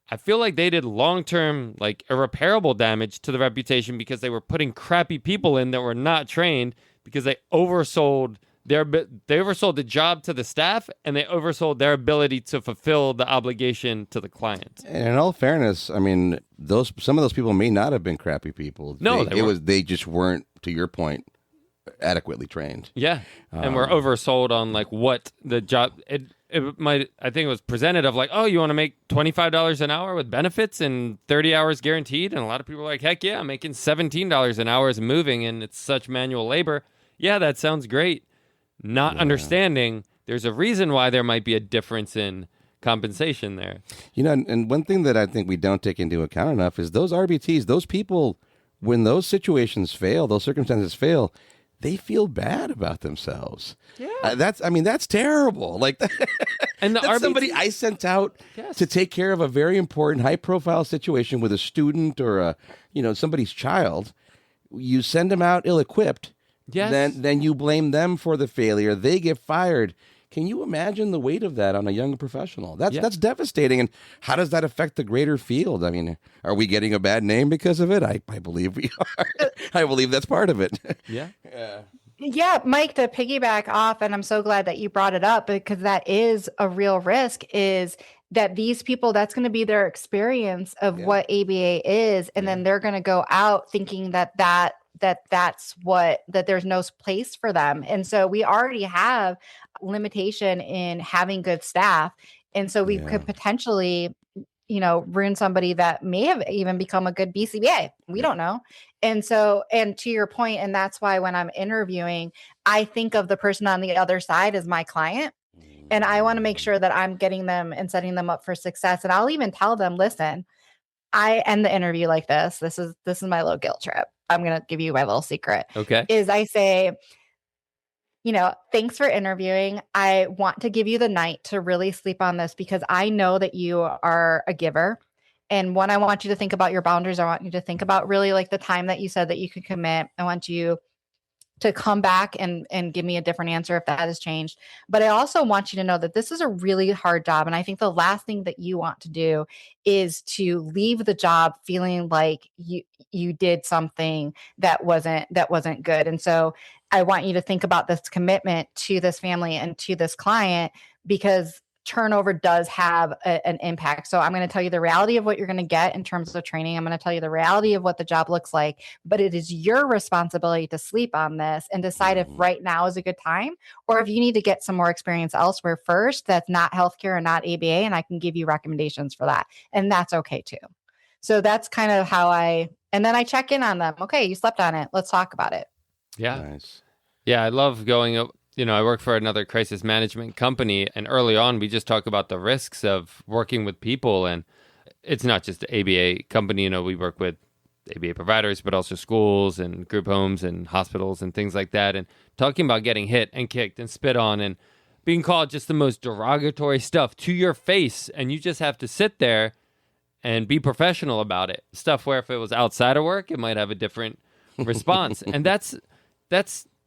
B: I feel like they did long-term, irreparable damage to the reputation because they were putting crappy people in that were not trained because they oversold the job to the staff, and they oversold their ability to fulfill the obligation to the client.
A: And in all fairness, I mean, some of those people may not have been crappy people.
B: No,
A: they just weren't, to your point, adequately trained.
B: Yeah, and we're oversold on what the job. I think it was presented of oh, you want to make $25 an hour with benefits and 30 hours guaranteed, and a lot of people are like, heck yeah, I'm making $17 an hour as moving, and it's such manual labor. Yeah, that sounds great. Not understanding there's a reason why there might be a difference in compensation there.
A: And one thing that I think we don't take into account enough is those RBTs, those people, when those situations fail, those circumstances fail, they feel bad about themselves. Yeah. That's terrible.
B: And
A: that's somebody I sent out to take care of a very important, high-profile situation with a student or somebody's child. You send them out ill-equipped.
B: Yes.
A: Then you blame them for the failure. They get fired. Can you imagine the weight of that on a young professional? That's devastating. And how does that affect the greater field? I mean, are we getting a bad name because of it? I believe we are. I believe that's part of it.
C: Yeah, Mike, to piggyback off, and I'm so glad that you brought it up because that is a real risk, is that these people, that's going to be their experience of what ABA is. And then they're going to go out thinking that there's no place for them. And so we already have limitation in having good staff. And so we could potentially, ruin somebody that may have even become a good BCBA. We don't know. And so, and to your point, and that's why when I'm interviewing, I think of the person on the other side as my client. And I want to make sure that I'm getting them and setting them up for success. And I'll even tell them, listen, I end the interview like this. This is my little guilt trip. I'm going to give you my little secret.
B: Okay.
C: Is I say, thanks for interviewing. I want to give you the night to really sleep on this because I know that you are a giver. And I want you to think about your boundaries. I want you to think about really the time that you said that you could commit. I want you to come back and give me a different answer if that has changed. But I also want you to know that this is a really hard job. And I think the last thing that you want to do is to leave the job feeling like you did something that wasn't good. And so I want you to think about this commitment to this family and to this client, because turnover does have an impact. So I'm going to tell you the reality of what you're going to get in terms of training. I'm going to tell you the reality of what the job looks like, but it is your responsibility to sleep on this and decide if right now is a good time, or if you need to get some more experience elsewhere first that's not healthcare or not ABA, and I can give you recommendations for that. And that's okay too. So that's kind of how and then I check in on them. Okay, you slept on it. Let's talk about it.
B: Yeah.
A: Nice.
B: Yeah, I love going up. I work for another crisis management company, and early on, we just talk about the risks of working with people. And it's not just the ABA company. We work with ABA providers, but also schools and group homes and hospitals and things like that. And talking about getting hit and kicked and spit on and being called just the most derogatory stuff to your face. And you just have to sit there and be professional about it. Stuff where if it was outside of work, it might have a different response. And that's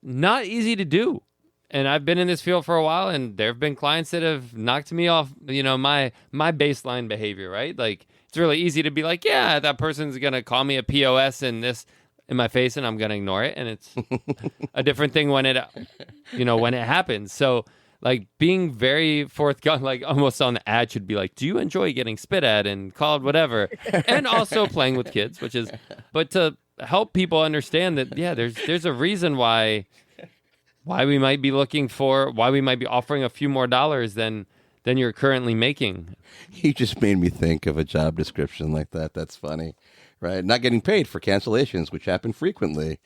B: not easy to do. And I've been in this field for a while, and there have been clients that have knocked me off, my baseline behavior, right? It's really easy to be like, yeah, that person's going to call me a POS and this in my face, and I'm going to ignore it. And it's a different thing when it happens. So being very forthcoming, almost on the ad should be do you enjoy getting spit at and called whatever? And also playing with kids, but to help people understand that, yeah, there's a reason why we might be offering a few more dollars than than you're currently making.
A: You just made me think of a job description like that. That's funny, right? Not getting paid for cancellations, which happen frequently.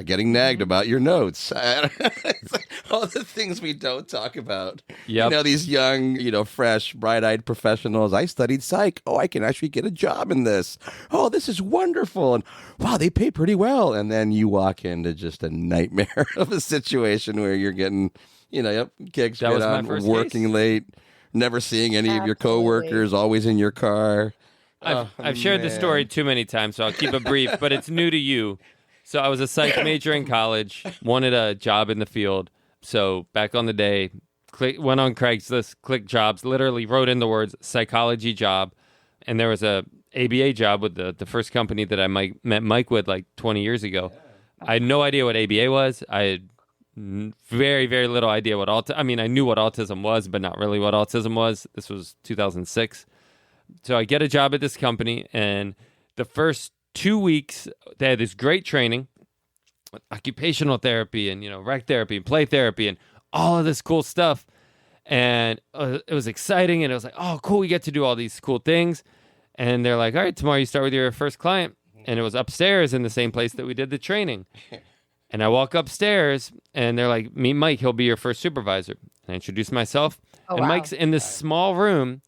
A: Getting nagged about your notes. It's like all the things we don't talk about.
B: Yep.
A: These young, fresh, bright-eyed professionals. I studied psych. Oh, I can actually get a job in this. Oh, this is wonderful. And wow, they pay pretty well. And then you walk into just a nightmare of a situation where you're getting, kicks
B: That was my
A: on,
B: first
A: working
B: case.
A: late, never seeing any of your
C: Absolutely.
A: coworkers, always in your car.
B: I've shared this story too many times, so I'll keep it brief, but it's new to you. So I was a psych major in college, wanted a job in the field. So back on the day, went on Craigslist, clicked jobs, literally wrote in the words psychology job. And there was a ABA job with the first company that I met Mike with like 20 years ago. I had no idea what ABA was. I had very, very little idea what I knew what autism was, but not really what autism was. This was 2006. So I get a job at this company, and the first 2 weeks, they had this great training, occupational therapy and, rec therapy and play therapy and all of this cool stuff. And it was exciting, and it was like, oh, cool, we get to do all these cool things. And they're like, all right, tomorrow you start with your first client. And it was upstairs in the same place that we did the training. And I walk upstairs, and they're like, meet Mike, he'll be your first supervisor. And I introduce myself.
C: Oh,
B: and
C: wow.
B: Mike's in this small room,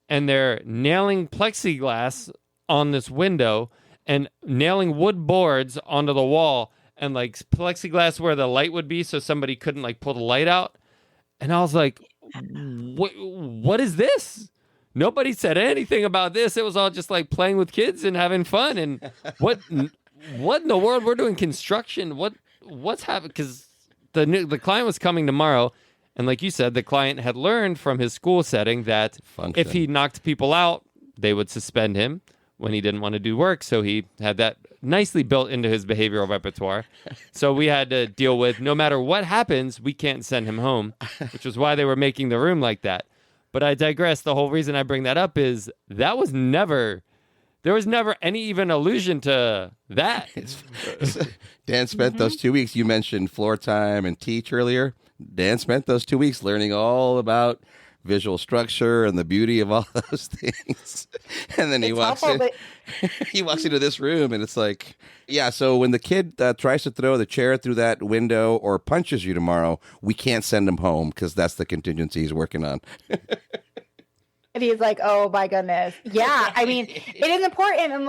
B: and they're nailing plexiglass on this window and nailing wood boards onto the wall and like plexiglass where the light would be so somebody couldn't like pull the light out. And I was like, what is this? Nobody said anything about this. It was all just like playing with kids and having fun. And what in the world? We're doing construction. What's happening? Because the client was coming tomorrow. And like you said, the client had learned from his school setting that if he knocked people out, they would suspend him when he didn't want to do work. So he had that nicely built into his behavioral repertoire. So we had to deal with, no matter what happens, we can't send him home, which was why they were making the room like that. But I digress. The whole reason I bring that up is there was never any even allusion to that.
A: Dan spent those 2 weeks. You mentioned floor time and teach earlier. Dan spent those 2 weeks learning all about visual structure and the beauty of all those things. And then he walks into this room, and it's like, yeah, so when the kid tries to throw the chair through that window or punches you tomorrow, we can't send him home because that's the contingency he's working on.
C: And he's like, oh my goodness. Yeah. I mean, it is important.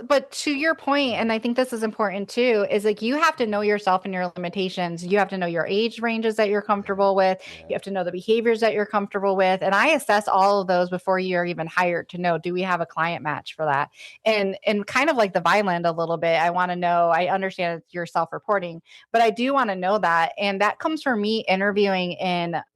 C: But to your point, and I think this is important too, is like, you have to know yourself and your limitations. You have to know your age ranges that you're comfortable with. You have to know the behaviors that you're comfortable with. And I assess all of those before you're even hired to know, do we have a client match for that? And kind of like the Vineland a little bit, I want to know, I understand you're self-reporting, but I do want to know that. And that comes from me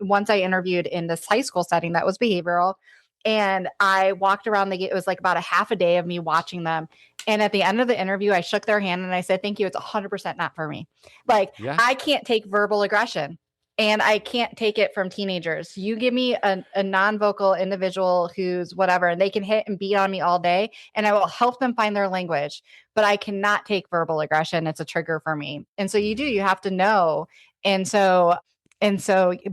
C: once I interviewed in this high school setting that was behavioral. And I walked around it was like about a half a day of me watching them. And at the end of the interview, I shook their hand and I said, thank you. It's 100% not for me. I can't take verbal aggression, and I can't take it from teenagers. You give me a non-vocal individual who's whatever, and they can hit and beat on me all day, and I will help them find their language, but I cannot take verbal aggression. It's a trigger for me. And so you have to know. And so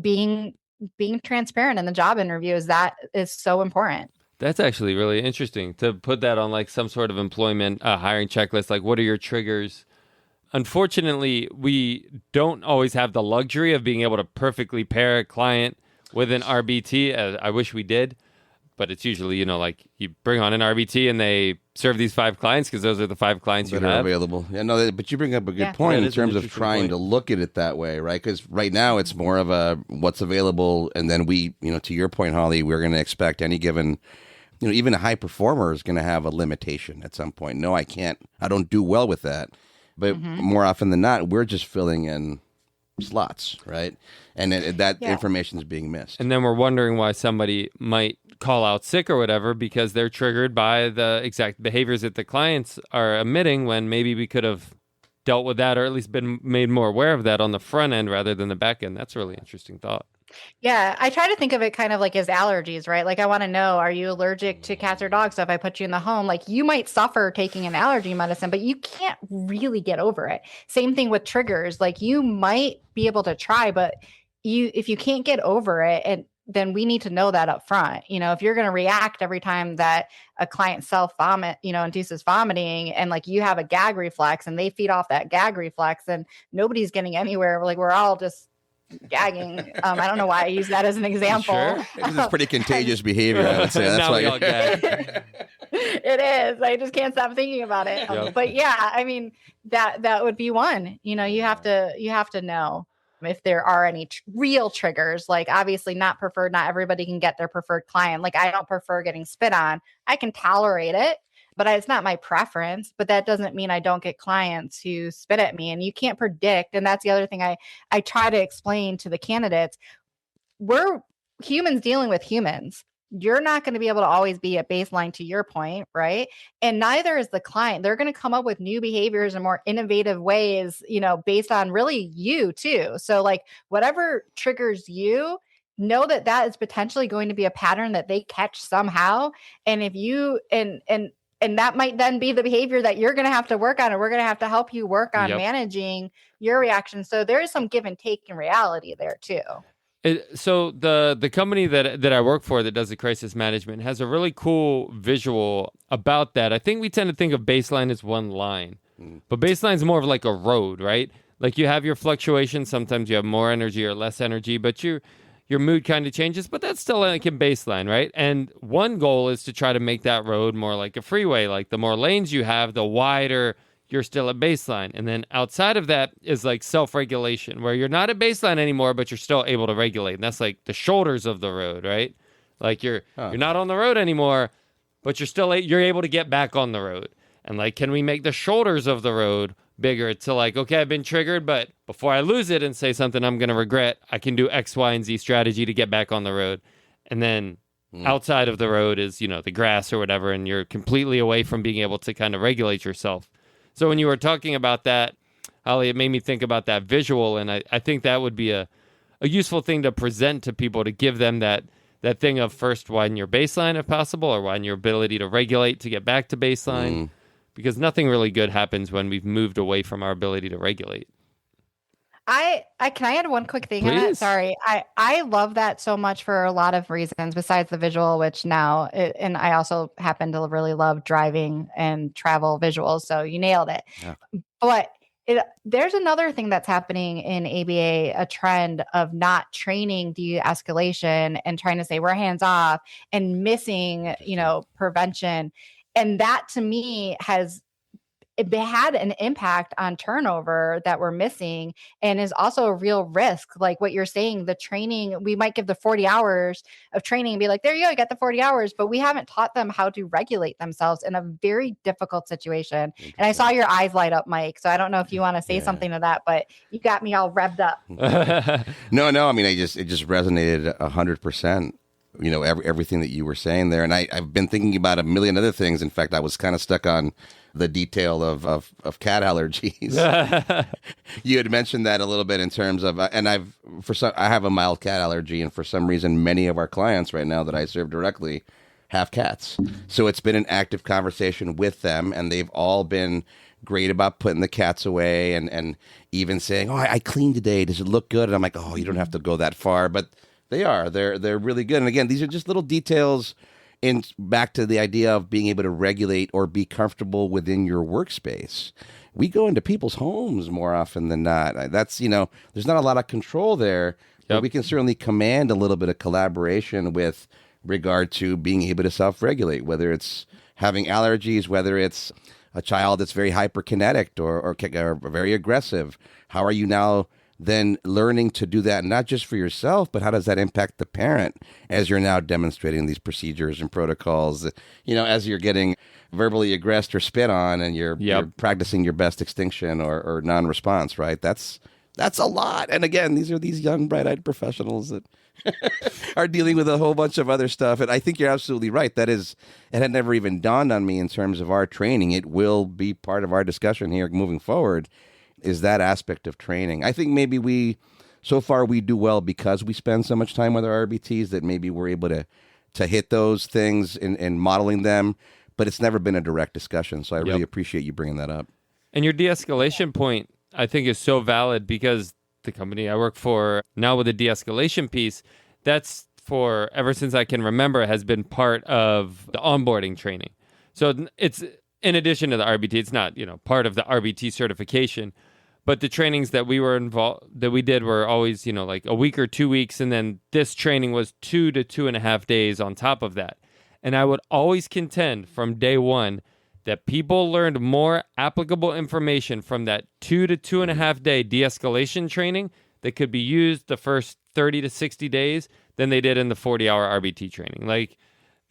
C: being transparent in the job interviews, that is so important.
B: That's actually really interesting to put that on like some sort of employment hiring checklist. Like, what are your triggers? Unfortunately, we don't always have the luxury of being able to perfectly pair a client with an RBT. I wish we did, but it's usually, like you bring on an RBT and they serve these 5 clients because those are the 5 clients
A: that
B: you
A: are
B: have
A: available. Yeah, no, but you bring up a good point in terms of trying to look at it that way, right? Because right now it's more of a what's available, and then we, to your point, Holly, we're going to expect any given, even a high performer is going to have a limitation at some point. No, I can't. I don't do well with that. But more often than not, we're just filling in slots, right? And that information is being missed.
B: And then we're wondering why somebody might call out sick or whatever because they're triggered by the exact behaviors that the clients are emitting, when maybe we could have dealt with that or at least been made more aware of that on the front end rather than the back end. That's a really interesting thought.
C: Yeah, I try to think of it kind of like as allergies, right? Like, I want to know, are you allergic to cats or dogs? So if I put you in the home, like, you might suffer taking an allergy medicine, but you can't really get over it. Same thing with triggers. Like, you might be able to try, but if you can't get over it, and then we need to know that up front. If you're going to react every time that a client self-vomit, induces vomiting, and like you have a gag reflex and they feed off that gag reflex, and nobody's getting anywhere. Like we're all just gagging. I don't know why I use that as an example.
B: Sure.
A: It's pretty contagious behavior, I would say. That's
B: Now
A: why
B: we all gag.
C: It is. I just can't stop thinking about it.
B: Yep.
C: But yeah, I mean, that would be one. You have to know if there are any real triggers. Like obviously not preferred. Not everybody can get their preferred client. Like I don't prefer getting spit on. I can tolerate it, but it's not my preference. But that doesn't mean I don't get clients who spit at me. And you can't predict. And that's the other thing I try to explain to the candidates. We're humans dealing with humans. You're not going to be able to always be at baseline, to your point, right? And neither is the client. They're going to come up with new behaviors and more innovative ways, based on really you too. So like whatever triggers you, know that is potentially going to be a pattern that they catch somehow. And if you, and that might then be the behavior that you're going to have to work on, and we're going to have to help you work on managing your reaction. So there is some give and take in reality there too.
B: So the company that I work for that does the crisis management has a really cool visual about that. I think we tend to think of baseline as one line, but baseline is more of like a road, right? Like you have your fluctuations. Sometimes you have more energy or less energy, but your mood kind of changes, but that's still like a baseline, right? And one goal is to try to make that road more like a freeway. Like the more lanes you have, the wider you're still at baseline. And then outside of that is like self-regulation, where you're not at baseline anymore, but you're still able to regulate. And that's like the shoulders of the road, right? Like you're not on the road anymore, but you're able to get back on the road. And like, can we make the shoulders of the road bigger to like, okay, I've been triggered, but before I lose it and say something I'm going to regret, I can do X, Y, and Z strategy to get back on the road. And then outside of the road is, the grass or whatever, and you're completely away from being able to kind of regulate yourself. So when you were talking about that, Holly, it made me think about that visual, and I think that would be a useful thing to present to people, to give them that thing of first widen your baseline if possible, or widen your ability to regulate to get back to baseline, because nothing really good happens when we've moved away from our ability to regulate.
C: Can I add one quick thing?
B: Please.
C: On that? Sorry. I love that so much for a lot of reasons besides the visual, which and I also happen to really love driving and travel visuals. So you nailed it. Yeah. But there's another thing that's happening in ABA, a trend of not training de-escalation and trying to say we're hands off and missing, prevention. And that to me it had an impact on turnover that we're missing, and is also a real risk. Like what you're saying, the training, we might give the 40 hours of training and be like, there you go, you got the 40 hours, but we haven't taught them how to regulate themselves in a very difficult situation. And I saw your eyes light up, Mike. So I don't know if you want to say something to that, but you got me all revved up.
A: No. I mean, it just resonated 100%. Everything that you were saying there. And I've been thinking about a million other things. In fact, I was kind of stuck on the detail of cat allergies. You had mentioned that a little bit in terms of, and I have a mild cat allergy, and for some reason, many of our clients right now that I serve directly have cats. So it's been an active conversation with them, and they've all been great about putting the cats away, and even saying, "Oh, I cleaned today. Does it look good?" And I'm like, "Oh, you don't have to go that far," but they're really good. And again, these are just little details. And back to the idea of being able to regulate or be comfortable within your workspace. We go into people's homes more often than not. That's, there's not a lot of control there, but we can certainly command a little bit of collaboration with regard to being able to self-regulate, whether it's having allergies, whether it's a child that's very hyperkinetic or very aggressive. How are you now then learning to do that, not just for yourself, but how does that impact the parent as you're now demonstrating these procedures and protocols, as you're getting verbally aggressed or spit on, and you're practicing your best extinction or non-response, right? That's a lot. And again, these are these young, bright-eyed professionals that are dealing with a whole bunch of other stuff. And I think you're absolutely right. It had never even dawned on me in terms of our training. It will be part of our discussion here moving forward, is that aspect of training. I think maybe we do well because we spend so much time with our RBTs that maybe we're able to hit those things in modeling them, but it's never been a direct discussion. So I really appreciate you bringing that up.
B: And your de-escalation point, I think, is so valid, because the company I work for now with the de-escalation piece, that's for ever since I can remember has been part of the onboarding training. So it's in addition to the RBT, it's not, part of the RBT certification, but the trainings that we did were always, like a week or 2 weeks. And then this training was 2 to 2.5 days on top of that. And I would always contend from day one that people learned more applicable information from that 2 to 2.5 day de-escalation training that could be used the first 30 to 60 days than they did in the 40-hour RBT training. Like,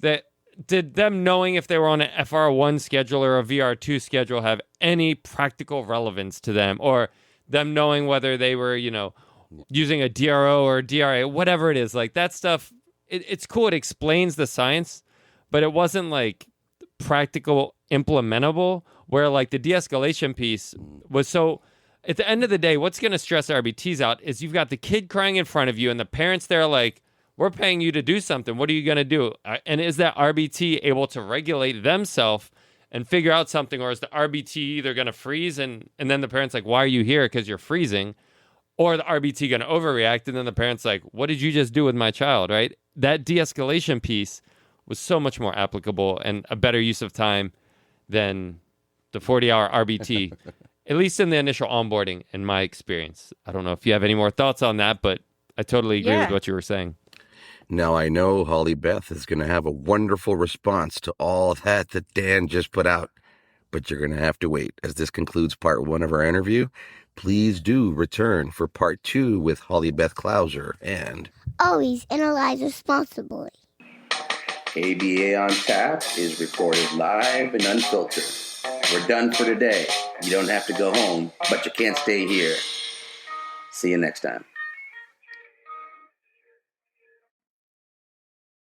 B: that did them knowing if they were on an FR1 schedule or a VR2 schedule have any practical relevance to them, or them knowing whether they were, using a DRO or a DRA, whatever it is. Like, that stuff, it's cool. It explains the science, but it wasn't like practical implementable, where like the de-escalation piece was so. At the end of the day, what's going to stress RBTs out is you've got the kid crying in front of you and the parents there like, we're paying you to do something. What are you going to do? And is that RBT able to regulate themselves and figure out something? Or is the RBT either going to freeze and then the parent's like, why are you here? Because you're freezing. Or the RBT going to overreact and then the parent's like, what did you just do with my child, right? That de-escalation piece was so much more applicable and a better use of time than the 40-hour RBT. At least in the initial onboarding, in my experience. I don't know if you have any more thoughts on that, but I totally agree with what you were saying.
A: Now, I know Holly Beth is going to have a wonderful response to all that Dan just put out, but you're going to have to wait. As this concludes part 1 of our interview, please do return for part 2 with Holli Beth Clauser and...
D: Always analyze responsibly.
A: ABA on Tap is recorded live and unfiltered. We're done for today. You don't have to go home, but you can't stay here. See you next time.